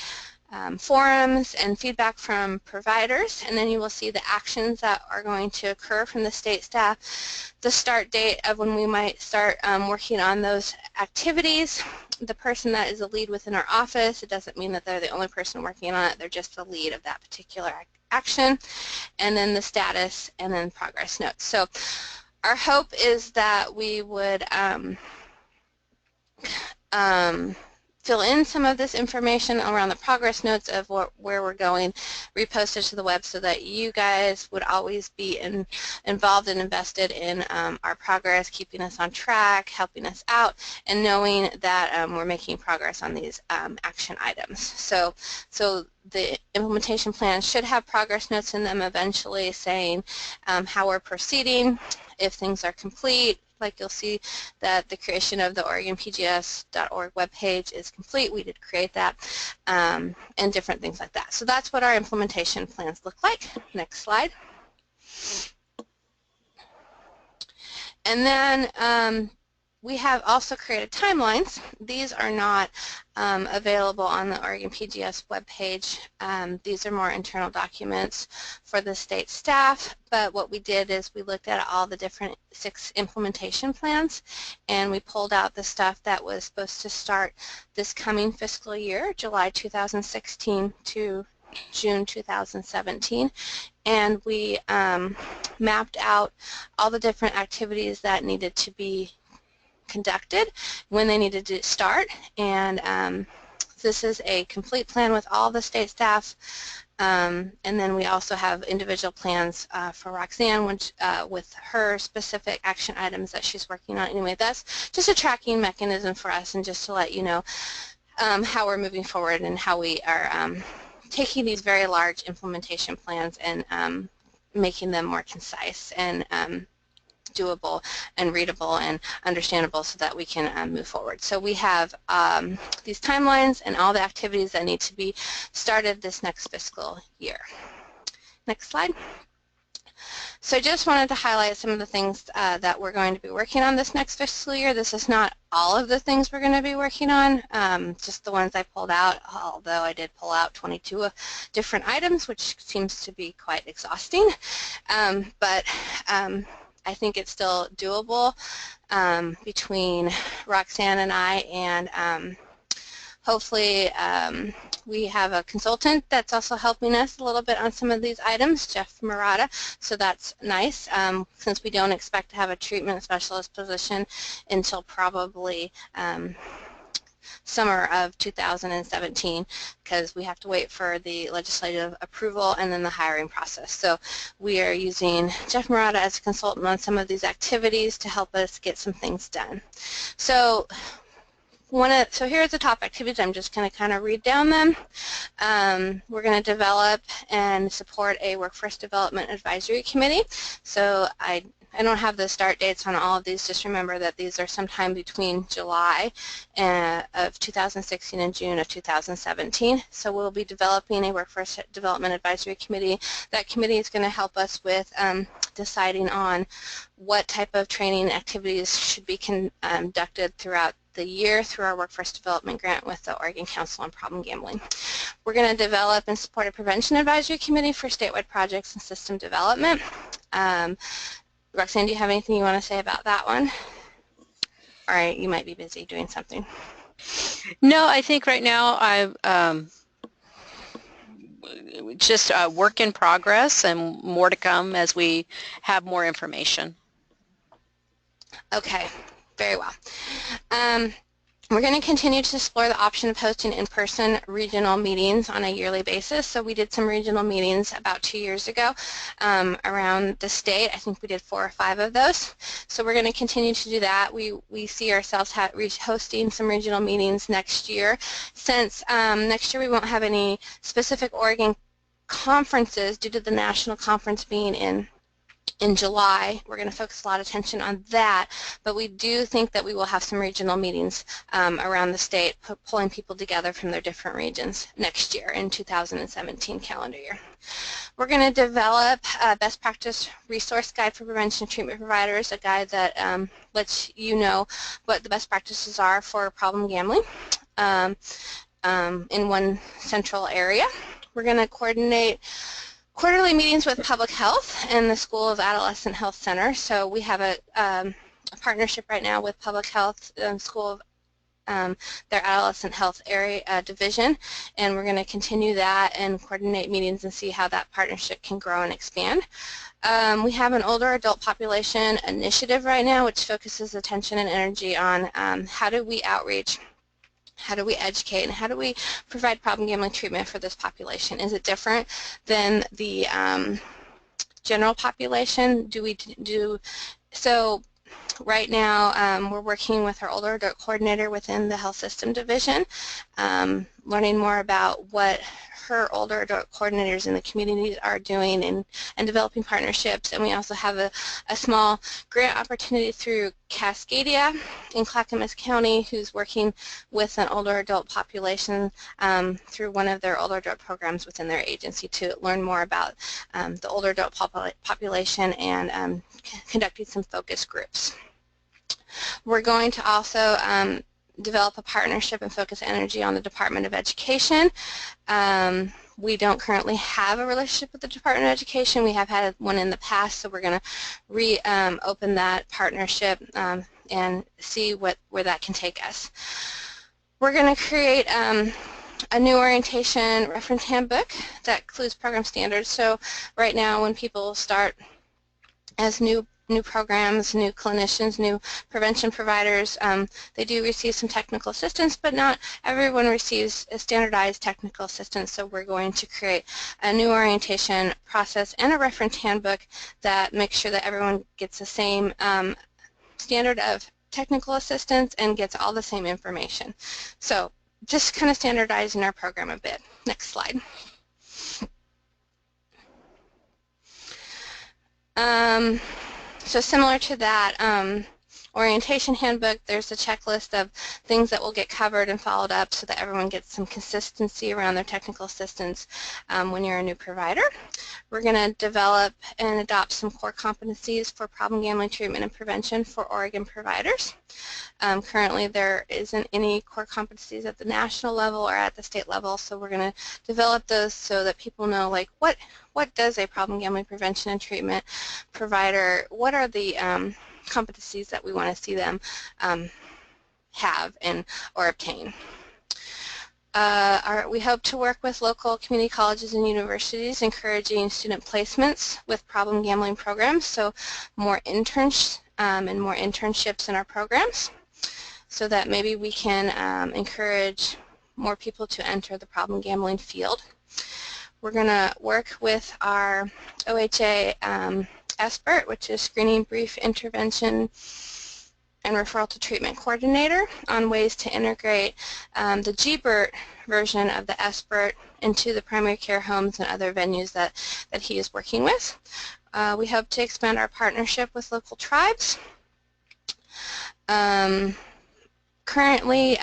forums and feedback from providers, and then you will see the actions that are going to occur from the state staff, the start date of when we might start working on those activities, the person that is the lead within our office. It doesn't mean that they're the only person working on it, they're just the lead of that particular action, and then the status, and then progress notes. So our hope is that we would fill in some of this information around the progress notes of where we're going, reposted to the web so that you guys would always be involved and invested in our progress, keeping us on track, helping us out, and knowing that we're making progress on these action items. So the implementation plan should have progress notes in them eventually saying how we're proceeding, if things are complete. Like you'll see that the creation of the OregonPGS.org webpage is complete. We did create that, and different things like that. So that's what our implementation plans look like. Next slide. And then we have also created timelines. These are not available on the Oregon PGS webpage. These are more internal documents for the state staff, but what we did is we looked at all the different 6 implementation plans, and we pulled out the stuff that was supposed to start this coming fiscal year, July 2016 to June 2017, and we mapped out all the different activities that needed to be conducted, when they needed to start, and this is a complete plan with all the state staff. And then we also have individual plans for Roxanne, which, with her specific action items that she's working on. Anyway, that's just a tracking mechanism for us, and just to let you know how we're moving forward and how we are taking these very large implementation plans and making them more concise and doable and readable and understandable so that we can move forward. So we have these timelines and all the activities that need to be started this next fiscal year. Next slide. So I just wanted to highlight some of the things that we're going to be working on this next fiscal year. This is not all of the things we're going to be working on, just the ones I pulled out, although I did pull out 22 different items, which seems to be quite exhausting. But I think it's still doable between Roxanne and I, and hopefully we have a consultant that's also helping us a little bit on some of these items, Jeff Murata, so that's nice, since we don't expect to have a treatment specialist position until probably summer of 2017, because we have to wait for the legislative approval and then the hiring process. So we are using Jeff Murata as a consultant on some of these activities to help us get some things done. So here's the top activities. I'm just going to kind of read down them. We're going to develop and support a workforce development advisory committee. So I don't have the start dates on all of these. Just remember that these are sometime between July of 2016 and June of 2017. So we'll be developing a workforce development advisory committee. That committee is going to help us with deciding on what type of training activities should be conducted throughout the year through our workforce development grant with the Oregon Council on Problem Gambling. We're going to develop and support a prevention advisory committee for statewide projects and system development. Roxanne, do you have anything you want to say about that one? All right, you might be busy doing something. No, I think right now I'm just a work in progress and more to come as we have more information. Okay, very well. We're going to continue to explore the option of hosting in-person regional meetings on a yearly basis. So we did some regional meetings about 2 years ago around the state. I think we did 4 or 5 of those. So we're going to continue to do that. We see ourselves hosting some regional meetings next year. Since next year we won't have any specific Oregon conferences due to the national conference being in July. We're going to focus a lot of attention on that, but we do think that we will have some regional meetings around the state, pulling people together from their different regions next year in 2017 calendar year. We're going to develop a best practice resource guide for prevention treatment providers, a guide that lets you know what the best practices are for problem gambling in one central area. We're going to coordinate quarterly meetings with Public Health and the School of Adolescent Health Center. So we have a partnership right now with Public Health School of their Adolescent Health area division, and we're going to continue that and coordinate meetings and see how that partnership can grow and expand. We have an older adult population initiative right now, which focuses attention and energy on how do we outreach, how do we educate, and how do we provide problem gambling treatment for this population? Is it different than the general population? So right now we're working with our older adult coordinator within the health system division, learning more about what her older adult coordinators in the communities are doing and developing partnerships. And we also have a small grant opportunity through Cascadia in Clackamas County, who's working with an older adult population through one of their older adult programs within their agency to learn more about the older adult population and conducting some focus groups. We're going to also develop a partnership and focus energy on the Department of Education. We don't currently have a relationship with the Department of Education. We have had one in the past, so we're going to reopen that partnership and see where that can take us. We're going to create a new orientation reference handbook that includes program standards. So right now when people start as new new programs, new clinicians, new prevention providers. They do receive some technical assistance, but not everyone receives a standardized technical assistance, so we're going to create a new orientation process and a reference handbook that makes sure that everyone gets the same standard of technical assistance and gets all the same information. So just kind of standardizing our program a bit. Next slide. So similar to that orientation handbook, there's a checklist of things that will get covered and followed up so that everyone gets some consistency around their technical assistance when you're a new provider. We're going to develop and adopt some core competencies for problem gambling treatment and prevention for Oregon providers. Currently there isn't any core competencies at the national level or at the state level, so we're going to develop those so that people know, like, what does a problem gambling prevention and treatment provider, what are the competencies that we want to see them have and or obtain. We hope to work with local community colleges and universities, encouraging student placements with problem gambling programs, so more interns and more internships in our programs, so that maybe we can encourage more people to enter the problem gambling field. We're going to work with our OHA expert, which is Screening, Brief Intervention, and Referral to Treatment Coordinator, on ways to integrate the GBERT version of the expert into the primary care homes and other venues that he is working with. We hope to expand our partnership with local tribes. Currently,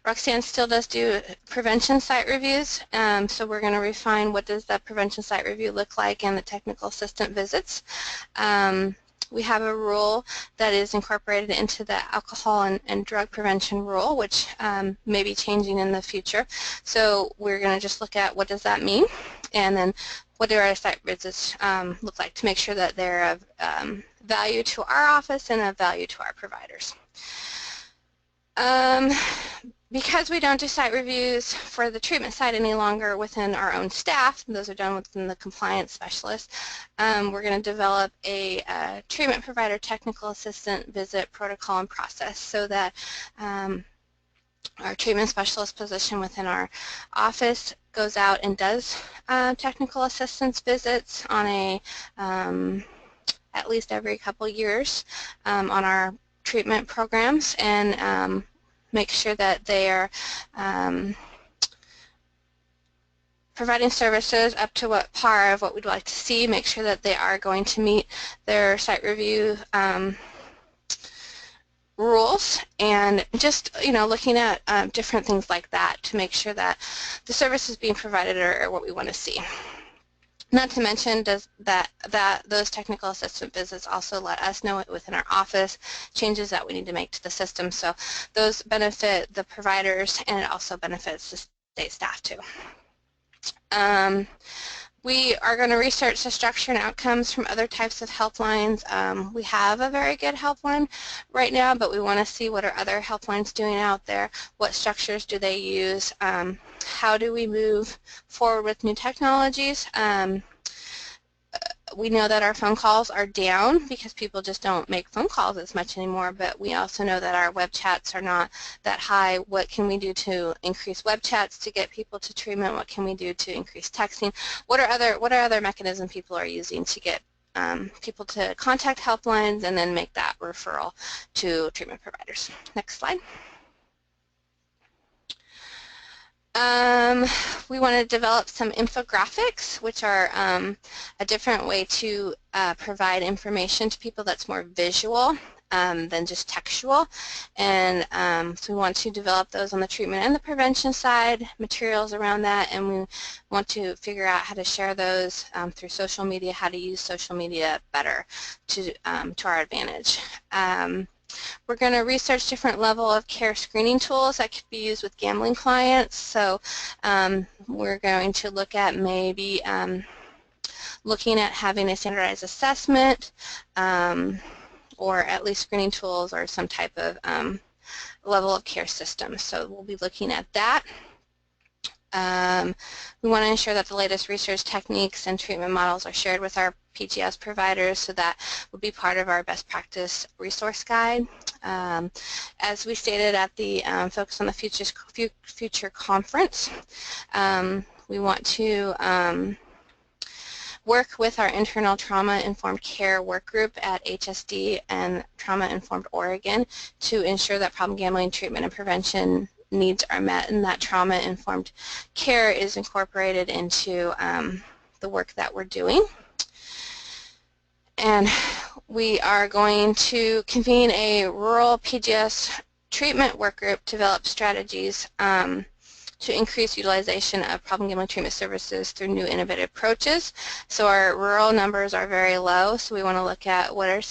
Roxanne still does do prevention site reviews, so we're going to refine what does that prevention site review look like and the technical assistant visits. We have a rule that is incorporated into the alcohol and drug prevention rule, which may be changing in the future. So we're going to just look at what does that mean, and then what do our site visits look like to make sure that they're of value to our office and of value to our providers. Because we don't do site reviews for the treatment site any longer within our own staff, those are done within the compliance specialist, we're going to develop a treatment provider technical assistant visit protocol and process so that our treatment specialist position within our office goes out and does technical assistance visits on a at least every couple years on our treatment programs, and make sure that they are providing services up to what par of what we'd like to see, make sure that they are going to meet their site review rules, and just, you know, looking at different things like that to make sure that the services being provided are what we want to see. Not to mention those technical assistant visits also let us know within our office changes that we need to make to the system, so those benefit the providers and it also benefits the state staff too. We are going to research the structure and outcomes from other types of helplines. We have a very good helpline right now, but we want to see what are other helplines doing out there, what structures do they use, how do we move forward with new technologies. We know that our phone calls are down because people just don't make phone calls as much anymore, but we also know that our web chats are not that high. What can we do to increase web chats to get people to treatment? What can we do to increase texting? What are other mechanisms people are using to get people to contact helplines and then make that referral to treatment providers? Next slide. We want to develop some infographics, which are a different way to provide information to people that's more visual than just textual, and so we want to develop those on the treatment and the prevention side, materials around that, and we want to figure out how to share those through social media, how to use social media better to our advantage. We're going to research different level of care screening tools that could be used with gambling clients. So we're going to look at maybe looking at having a standardized assessment or at least screening tools or some type of level of care system. So we'll be looking at that. We want to ensure that the latest research techniques and treatment models are shared with our PGS providers, so that will be part of our best practice resource guide. As we stated at the Focus on the Future conference, we want to work with our internal trauma-informed care work group at HSD and Trauma-Informed Oregon to ensure that problem gambling treatment and prevention needs are met, and that trauma-informed care is incorporated into the work that we're doing. And we are going to convene a rural PGS treatment work group to develop strategies to increase utilization of problem gambling treatment services through new innovative approaches. So our rural numbers are very low, so we want to look at what are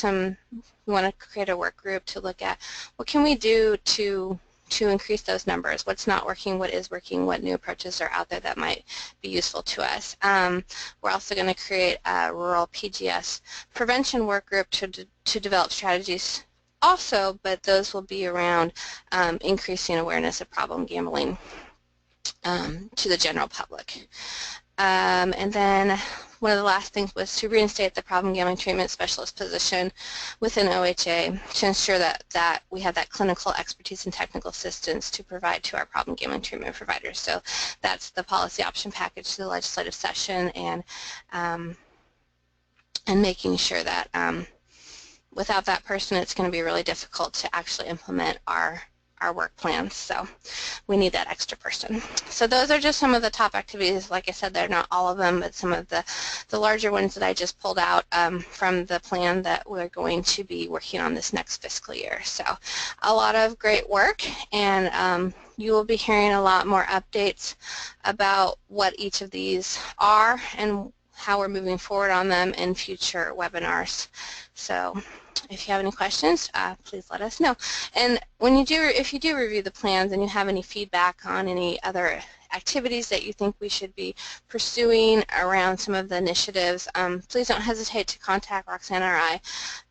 we want to create a work group to look at what can we do to increase those numbers, what's not working, what is working, what new approaches are out there that might be useful to us. We're also going to create a rural PGS prevention work group to develop strategies also, but those will be around increasing awareness of problem gambling to the general public. And then one of the last things was to reinstate the problem gambling treatment specialist position within OHA to ensure that we have that clinical expertise and technical assistance to provide to our problem gambling treatment providers. So that's the policy option package to the legislative session, and making sure that without that person it's going to be really difficult to actually implement our work plans, so we need that extra person. So those are just some of the top activities. Like I said, they're not all of them, but some of the larger ones that I just pulled out from the plan that we're going to be working on this next fiscal year. So a lot of great work, and you will be hearing a lot more updates about what each of these are and how we're moving forward on them in future webinars. So if you have any questions, please let us know. And if you do review the plans and you have any feedback on any other activities that you think we should be pursuing around some of the initiatives, please don't hesitate to contact Roxanne or I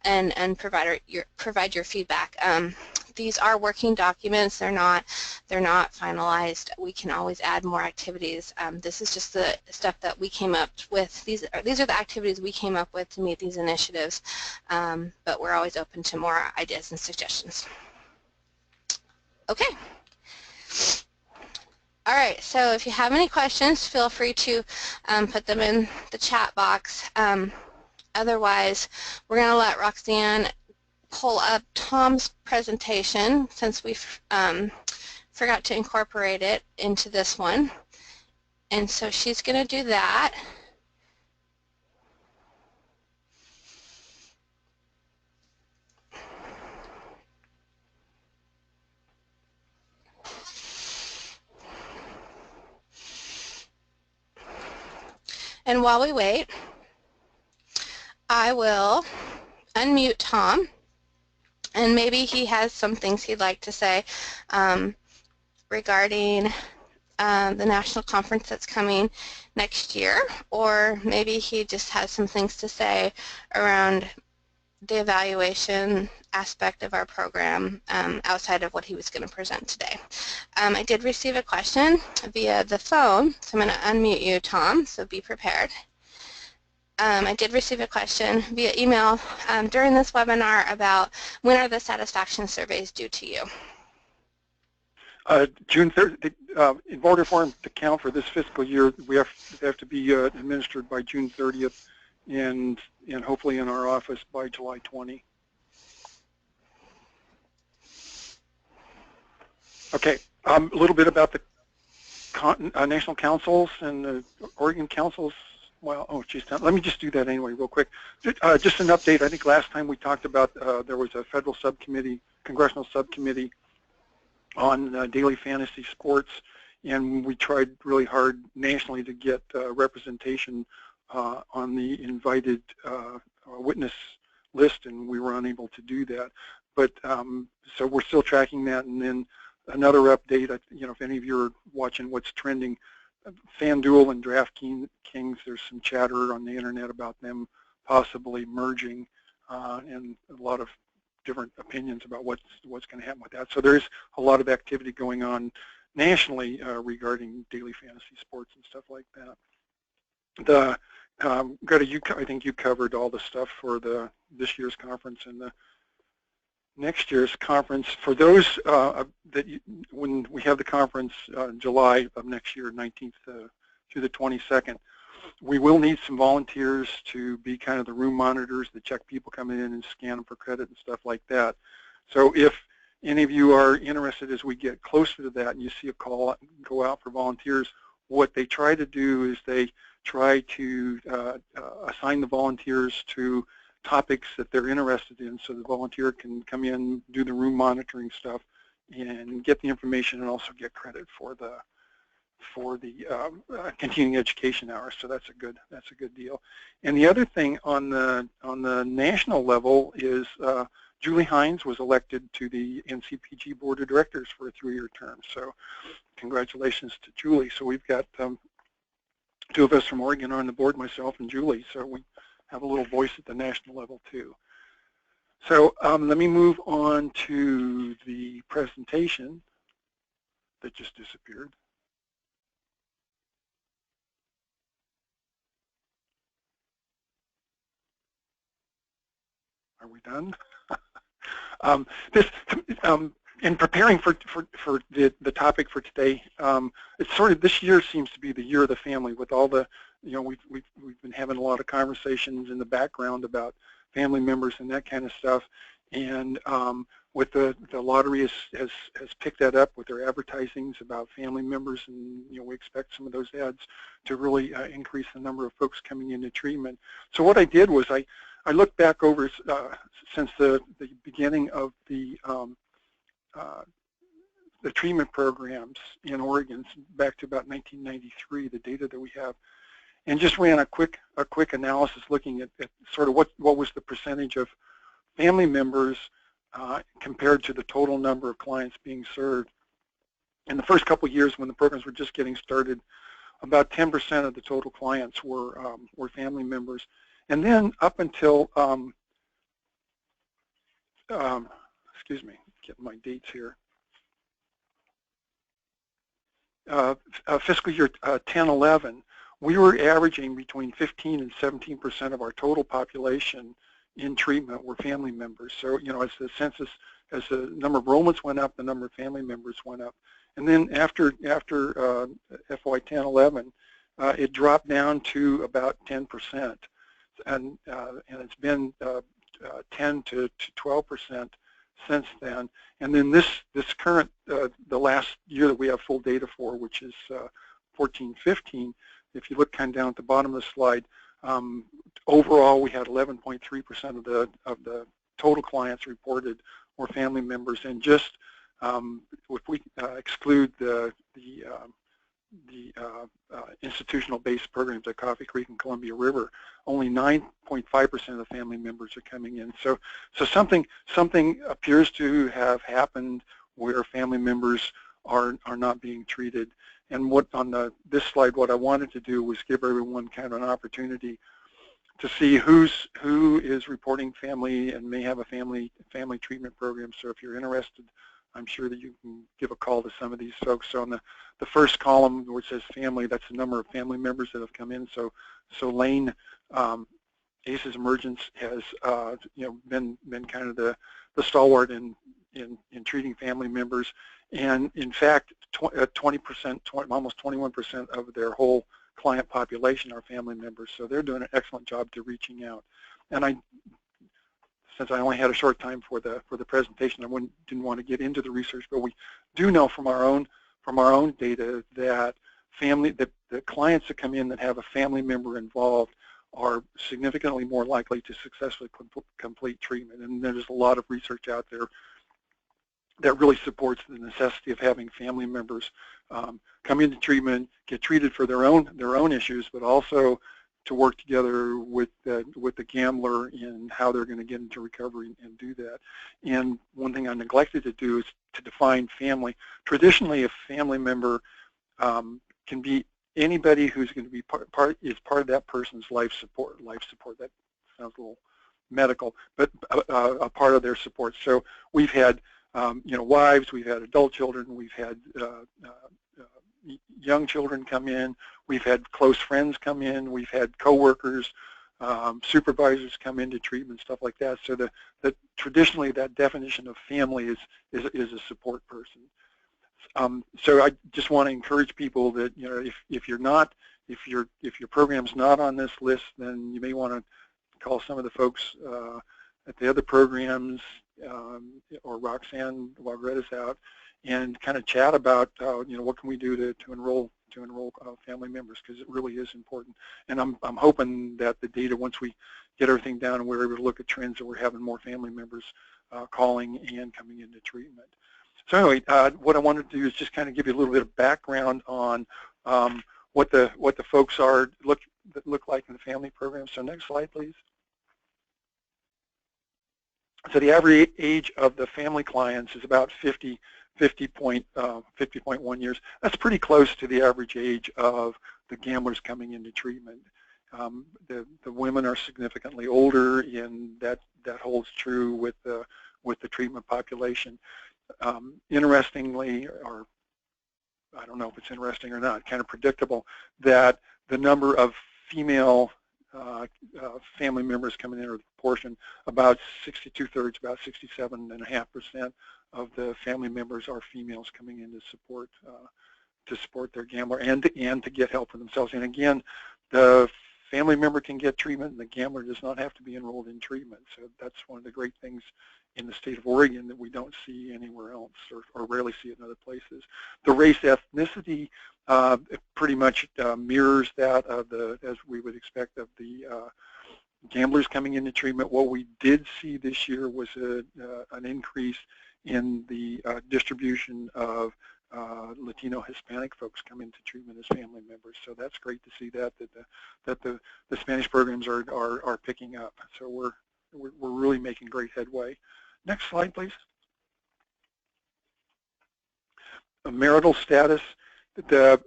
and provide your feedback. These are working documents. They're not finalized. We can always add more activities. This is just the stuff that we came up with. These are the activities we came up with to meet these initiatives, but we're always open to more ideas and suggestions. Okay. All right, so if you have any questions, feel free to put them in the chat box. Otherwise, we're going to let Roxanne pull up Tom's presentation, since we forgot to incorporate it into this one. And so she's going to do that. And while we wait, I will unmute Tom, and maybe he has some things he'd like to say regarding the national conference that's coming next year, or maybe he just has some things to say around the evaluation aspect of our program outside of what he was going to present today. I did receive a question via the phone, so I'm going to unmute you, Tom, so be prepared. I did receive a question via email during this webinar about when are the satisfaction surveys due to you? June 3rd, in order for them to count for this fiscal year, they have to be administered by June 30th, and hopefully in our office by July 20. Okay, a little bit about the national councils and the Oregon councils. Well, oh geez, let me just do that anyway real quick. Just an update. I think last time we talked about there was a federal subcommittee, congressional subcommittee on daily fantasy sports, and we tried really hard nationally to get representation on the invited witness list, and we were unable to do that. But so we're still tracking that. And then another update, you know, if any of you are watching what's trending, FanDuel and DraftKings, there's some chatter on the internet about them possibly merging, and a lot of different opinions about what's going to happen with that. So there's a lot of activity going on nationally regarding daily fantasy sports and stuff like that. Greta, I think you covered all the stuff for this year's conference and the next year's conference. For those when we have the conference July of next year, 19th through the 22nd, we will need some volunteers to be kind of the room monitors that check people coming in and scan them for credit and stuff like that. So if any of you are interested as we get closer to that and you see a call go out for volunteers, what they try to do is they try to assign the volunteers to topics that they're interested in, so the volunteer can come in, do the room monitoring stuff, and get the information and also get credit for the continuing education hours. So that's a good deal. And the other thing on the national level is Julie Hines was elected to the NCPG Board of Directors for a 3-year term. So congratulations to Julie. So we've got 2 of us from Oregon on the board, myself and Julie. So we have a little voice at the national level too. So let me move on to the presentation that just disappeared. Are we done? In preparing for the topic for today, it's sort of, this year seems to be the year of the family with all the, we've been having a lot of conversations in the background about family members and that kind of stuff, and with the lottery has picked that up with their advertisings about family members, and we expect some of those ads to really increase the number of folks coming into treatment. So what I did was I looked back over since the beginning of the treatment programs in Oregon back to about 1993, the data that we have, and just ran a quick analysis looking at sort of what was the percentage of family members compared to the total number of clients being served. In the first couple of years when the programs were just getting started, about 10% of the total clients were family members. And then up until, excuse me, getting my dates here, fiscal year 10-11, we were averaging between 15 and 17% of our total population in treatment were family members. So, as the census, as the number of enrollments went up, the number of family members went up. And then after FY 10-11, it dropped down to about 10%. And it's been 10 to 12% since then. And then this current, the last year that we have full data for, which is 14-15, if you look kind of down at the bottom of the slide, overall we had 11.3% of the total clients reported were family members, and just if we exclude the institutional-based programs at Coffee Creek and Columbia River, only 9.5% of the family members are coming in. So something appears to have happened where family members are not being treated. And what on this slide, what I wanted to do was give everyone kind of an opportunity to see who is reporting family and may have a family treatment program. So if you're interested, I'm sure that you can give a call to some of these folks. So on the first column where it says family, that's the number of family members that have come in. So Lane, ACES Emergence has been kind of the stalwart in treating family members, and in fact 20%, almost 21% of their whole client population are family members. So they're doing an excellent job to reaching out. And since I only had a short time for the presentation, I didn't want to get into the research, but we do know from our own data that the clients that come in that have a family member involved are significantly more likely to successfully complete treatment. And there's a lot of research out there that really supports the necessity of having family members come into treatment, get treated for their own issues, but also to work together with the gambler in how they're going to get into recovery and do that. And one thing I neglected to do is to define family. Traditionally, a family member can be anybody who's going to be part of that person's life support. That sounds a little medical, but a part of their support. So we've had wives, we've had adult children, we've had young children come in, we've had close friends come in, we've had coworkers, supervisors come into treatment, stuff like that. So that traditionally that definition of family is a support person. So I just want to encourage people that if your program's not on this list, then you may want to call some of the folks at the other programs or Roxanne while Greta's out, and kind of chat about what can we do to enroll family members, because it really is important. And I'm hoping that the data, once we get everything down and we're able to look at trends, that we're having more family members calling and coming into treatment. So anyway, what I wanted to do is just kind of give you a little bit of background on what the folks are that look like in the family program. So next slide, please. So the average age of the family clients is about 50.1 years. That's pretty close to the average age of the gamblers coming into treatment. The women are significantly older, and that holds true with the treatment population. Interestingly, or I don't know if it's interesting or not, kind of predictable, that the number of female family members coming in, or the proportion, about 62/3, about 67.5% of the family members are females coming in to support their gambler and to get help for themselves. And again, the family member can get treatment, and the gambler does not have to be enrolled in treatment. So that's one of the great things in the state of Oregon that we don't see anywhere else, or rarely see it in other places. The race ethnicity pretty much mirrors that of as we would expect, of the gamblers coming into treatment. What we did see this year was an increase in the distribution of Latino Hispanic folks come into treatment as family members. So that's great to see that the Spanish programs are picking up. So we're really making great headway. Next slide, please. Marital status. The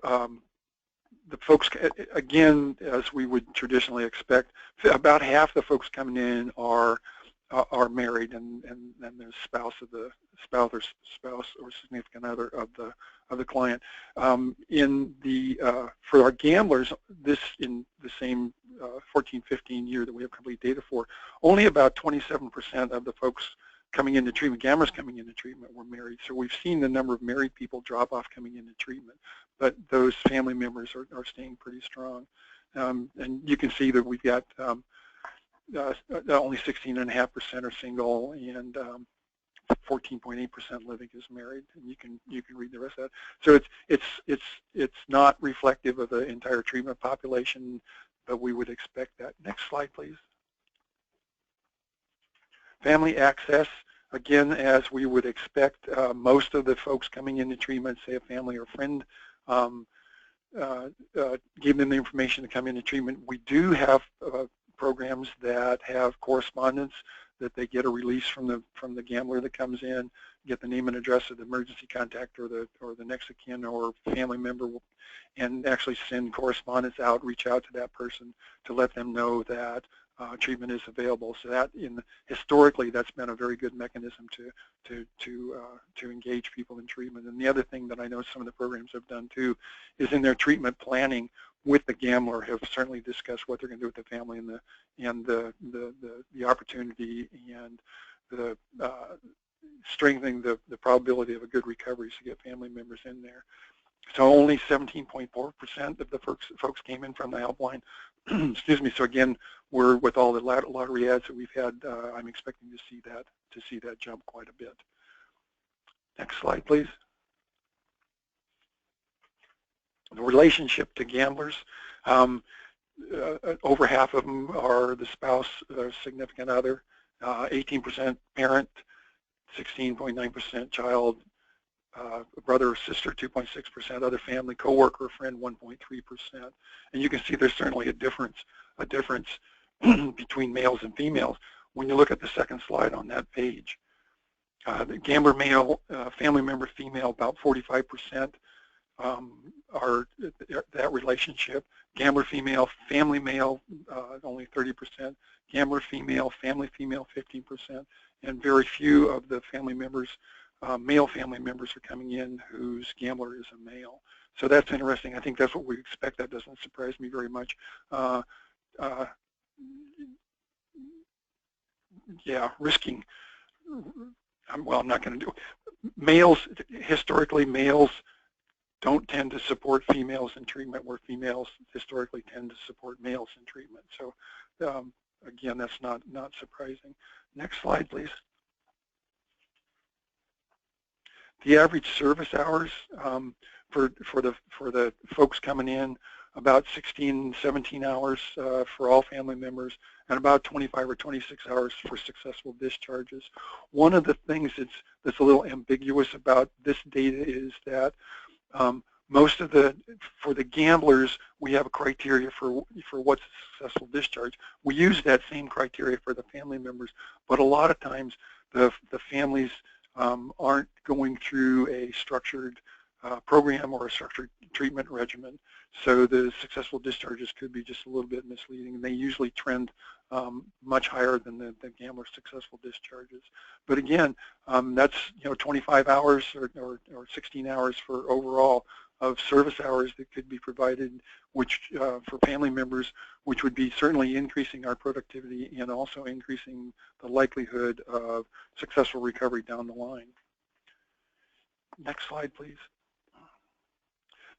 folks, again, as we would traditionally expect, about half the folks coming in are married, and the spouse or significant other of the client. For our gamblers, this in the same 14-15 year that we have complete data for, only about 27% of the folks coming into treatment, gamblers coming into treatment, were married. So we've seen the number of married people drop off coming into treatment, but those family members are staying pretty strong. And you can see that we've got only 16.5% are single, and 14.8% living is married. And you can read the rest of that. So it's not reflective of the entire treatment population, but we would expect that. Next slide, please. Family access, again, as we would expect, most of the folks coming into treatment, say a family or friend, gave them the information to come into treatment. We do have programs that have correspondence, that they get a release from the gambler that comes in, get the name and address of the emergency contact or the next of kin or family member, and actually send correspondence out, reach out to that person to let them know that treatment is available. So that historically, that's been a very good mechanism to engage people in treatment. And the other thing that I know some of the programs have done too is in their treatment planning with the gambler, have certainly discussed what they're going to do with the family and the opportunity and the strengthening the probability of a good recovery to get family members in there. So only 17.4% of the folks came in from the helpline. Excuse me. So again, we're with all the lottery ads that we've had. I'm expecting to see that jump quite a bit. Next slide, please. The relationship to gamblers. Over half of them are the spouse or significant other. 18% parent, 16.9% child, a brother or sister, 2.6%, other family, coworker, friend, 1.3%. And you can see there's certainly a difference between males and females when you look at the second slide on that page. The gambler male, family member female, about 45% are that relationship. Gambler female, family male, only 30%. Gambler female, family female, 15%. And very few of the family members male family members are coming in whose gambler is a male. So that's interesting. I think that's what we expect. That doesn't surprise me very much. Yeah, risking. Well, I'm not going to do. Males, historically, males don't tend to support females in treatment, where females historically tend to support males in treatment. So again, that's not surprising. Next slide, please. The average service hours for the folks coming in, about 16, 17 hours for all family members, and about 25 or 26 hours for successful discharges. One of the things that's a little ambiguous about this data is that most of for the gamblers, we have a criteria for what's a successful discharge. We use that same criteria for the family members, but a lot of times the families aren't going through a structured program or a structured treatment regimen. So the successful discharges could be just a little bit misleading. And they usually trend much higher than the gambler's successful discharges. But again, that's 25 hours or 16 hours for overall of service hours that could be provided, which for family members, which would be certainly increasing our productivity and also increasing the likelihood of successful recovery down the line. Next slide, please.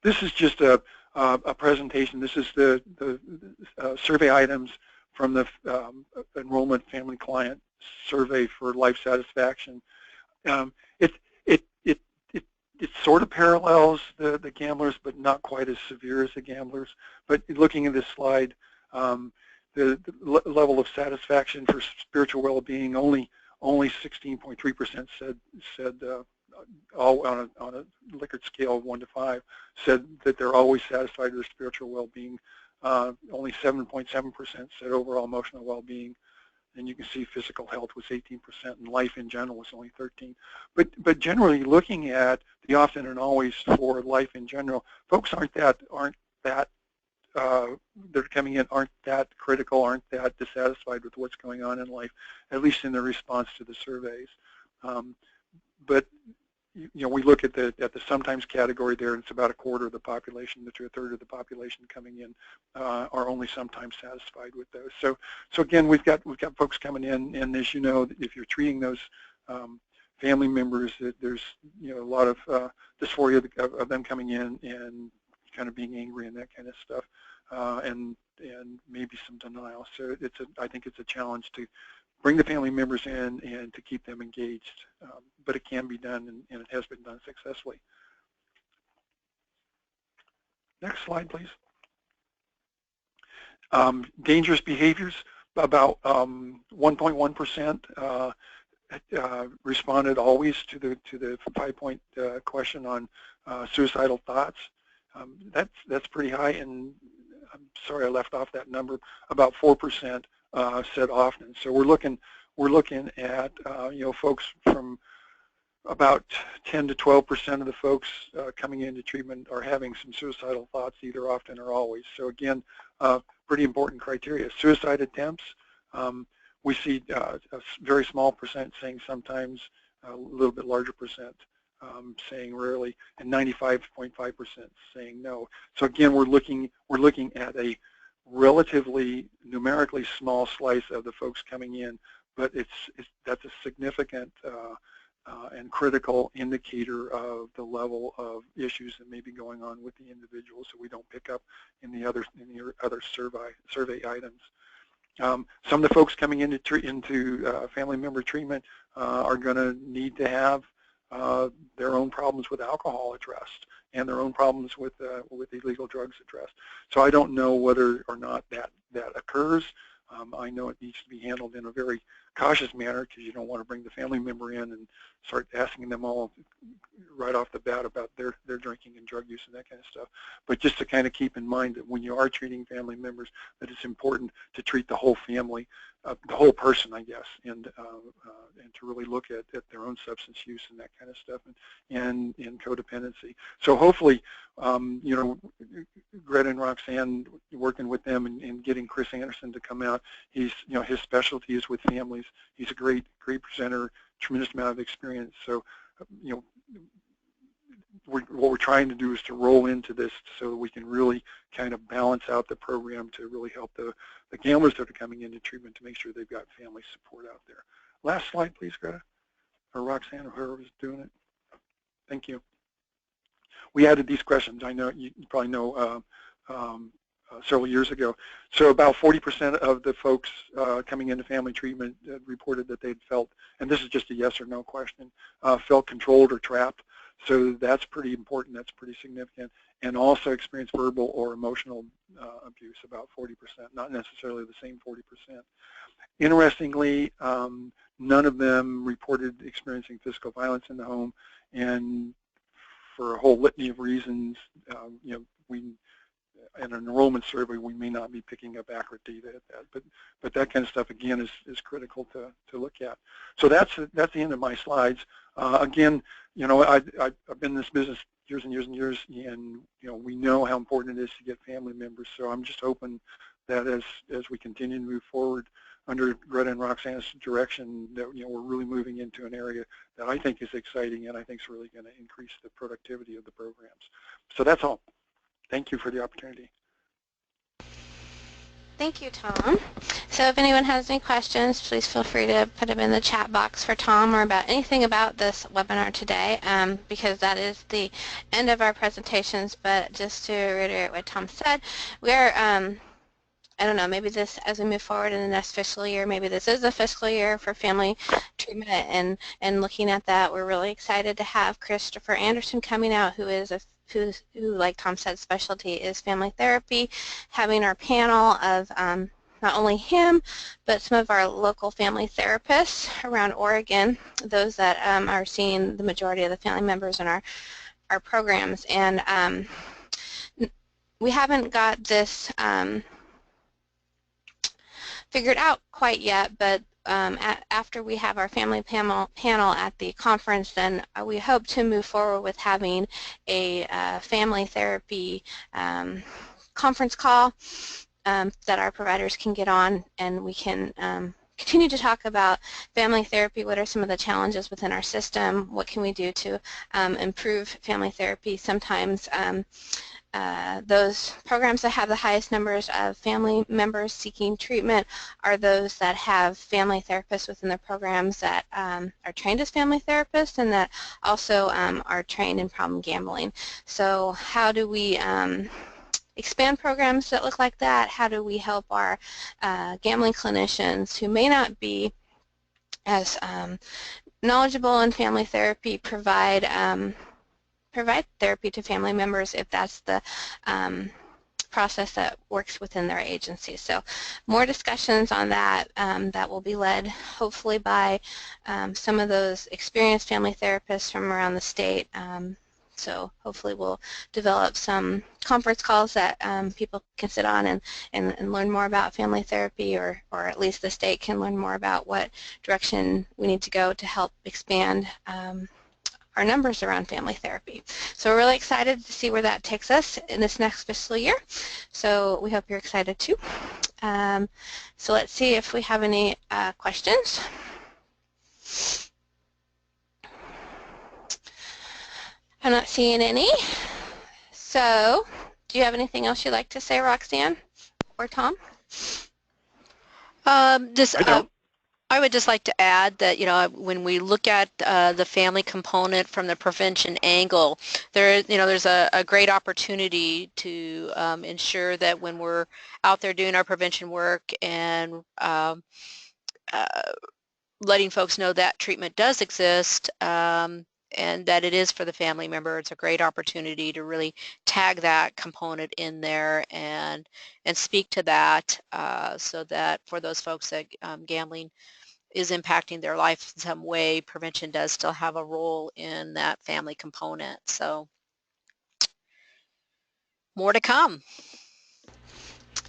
This is just a presentation. This is the survey items from the enrollment family client survey for life satisfaction. It sort of parallels the gamblers, but not quite as severe as the gamblers. But looking at this slide, the level of satisfaction for spiritual well-being, only 16.3% said all on a Likert scale of 1 to 5 said that they're always satisfied with their spiritual well-being. Only 7.7% said overall emotional well-being. And you can see physical health was 18%, and life in general was only 13%. But generally, looking at the often and always for life in general, folks aren't that they're coming in aren't that critical, aren't that dissatisfied with what's going on in life, at least in their response to the surveys. But we look at the sometimes category there, and it's about a quarter of the population to a third of the population coming in are only sometimes satisfied with those. So again, we've got folks coming in, and as you know, if you're treating those family members, there's a lot of dysphoria of them coming in and kind of being angry and that kind of stuff, and maybe some denial. So I think it's a challenge to bring the family members in and to keep them engaged, but it can be done, and it has been done successfully. Next slide, please. Dangerous behaviors, about 1.1% responded always to the 5-point question on suicidal thoughts. That's pretty high, and I'm sorry I left off that number. About 4% said often. So we're looking at folks from about 10 to 12% of the folks coming into treatment are having some suicidal thoughts, either often or always. So again, pretty important criteria. Suicide attempts, we see a very small percent saying sometimes, a little bit larger percent saying rarely, and 95.5% saying no. So again, we're looking at a relatively numerically small slice of the folks coming in, but that's a significant and critical indicator of the level of issues that may be going on with the individual, so we don't pick up in the other survey items. Some of the folks coming into family member treatment are going to need to have their own problems with alcohol addressed and their own problems with illegal drugs addressed. So I don't know whether or not that occurs. I know it needs to be handled in a very cautious manner, because you don't want to bring the family member in and start asking them all right off the bat about their drinking and drug use and that kind of stuff. But just to kind of keep in mind that when you are treating family members, that it's important to treat the whole family, the whole person, I guess, and to really look at their own substance use and that kind of stuff, and codependency. So hopefully, Greta and Roxanne, working with them and getting Chris Anderson to come out, his specialty is with family families. He's a great presenter, tremendous amount of experience. So, you know, what we're trying to do is to roll into this so that we can really kind of balance out the program to really help the gamblers that are coming into treatment to make sure they've got family support out there. Last slide, please, Greta, or Roxanne, or whoever's doing it. Thank you. We added these questions. I know you probably know several years ago. So about 40% of the folks coming into family treatment reported that they'd felt, and this is just a yes or no question, felt controlled or trapped. So that's pretty important. That's pretty significant. And also experienced verbal or emotional abuse, about 40%, not necessarily the same 40%. Interestingly, none of them reported experiencing physical violence in the home, and for a whole litany of reasons, you know, in an enrollment survey, we may not be picking up accurate data at that, but that kind of stuff again is critical to look at. So that's the end of my slides. Again, you know, I've been in this business years and years and years, and you know, we know how important it is to get family members. So I'm just hoping that as we continue to move forward under Greta and Roxanne's direction, that you know, we're really moving into an area that I think is exciting and I think is really going to increase the productivity of the programs. So that's all. Thank you for the opportunity. Thank you, Tom. So if anyone has any questions, please feel free to put them in the chat box for Tom or about anything about this webinar today, because that is the end of our presentations. But just to reiterate what Tom said, we're I don't know, maybe this, as we move forward in the next fiscal year, maybe this is a fiscal year for family treatment, and looking at that, we're really excited to have Christopher Anderson coming out, who, like Tom said, specialty is family therapy, having our panel of not only him, but some of our local family therapists around Oregon, those that are seeing the majority of the family members in our programs. And we haven't got this figured out quite yet, but after we have our family panel at the conference, then we hope to move forward with having a family therapy conference call that our providers can get on, and we can continue to talk about family therapy. What are some of the challenges within our system? What can we do to improve family therapy? Sometimes those programs that have the highest numbers of family members seeking treatment are those that have family therapists within their programs that are trained as family therapists and that also are trained in problem gambling. So how do we expand programs that look like that? How do we help our gambling clinicians who may not be as knowledgeable in family therapy provide therapy to family members if that's the process that works within their agency? So more discussions on that that will be led hopefully by some of those experienced family therapists from around the state. So hopefully we'll develop some conference calls that people can sit on and learn more about family therapy, or at least the state can learn more about what direction we need to go to help expand our numbers around family therapy. So we're really excited to see where that takes us in this next fiscal year. So we hope you're excited too. So let's see if we have any questions. I'm not seeing any. So do you have anything else you'd like to say, Roxanne or Tom? I would just like to add that, you know, when we look at the family component from the prevention angle, there's a great opportunity to ensure that when we're out there doing our prevention work and letting folks know that treatment does exist, and that it is for the family member, it's a great opportunity to really tag that component in there and speak to that, so that for those folks that gambling is impacting their life in some way, prevention does still have a role in that family component. So more to come.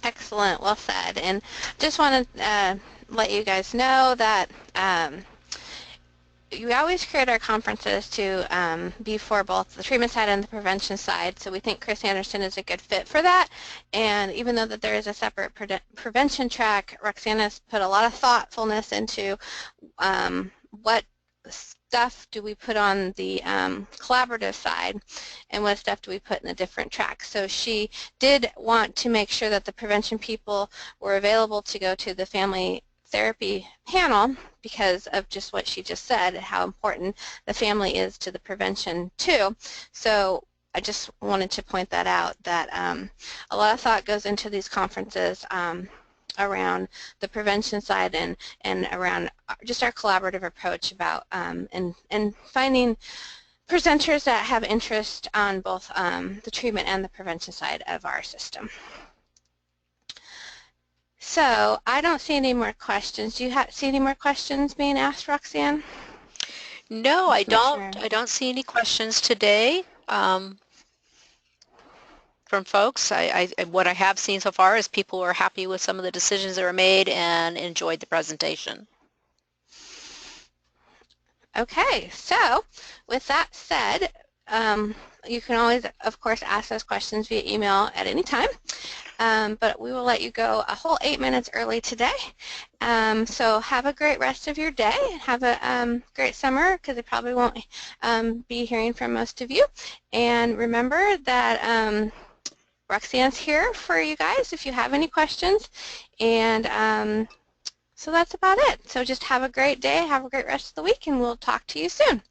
Excellent, well said. And just want to let you guys know that we always create our conferences to be for both the treatment side and the prevention side, so we think Chris Anderson is a good fit for that. And even though that there is a separate prevention track, Roxana's put a lot of thoughtfulness into what stuff do we put on the collaborative side and what stuff do we put in the different tracks. So she did want to make sure that the prevention people were available to go to the family therapy panel because of just what she just said, how important the family is to the prevention too. So I just wanted to point that out, that a lot of thought goes into these conferences around the prevention side and around just our collaborative approach about and finding presenters that have interest on both the treatment and the prevention side of our system. So I don't see any more questions. Do you see any more questions being asked, Roxanne? No, I don't. I don't see any questions today from folks. What I have seen so far is people are happy with some of the decisions that were made and enjoyed the presentation. Okay, so with that said, you can always, of course, ask those questions via email at any time. But we will let you go a whole 8 minutes early today. So have a great rest of your day. Have a great summer, because I probably won't be hearing from most of you. And remember that Roxanne's here for you guys if you have any questions. And so that's about it. So just have a great day, have a great rest of the week, and we'll talk to you soon.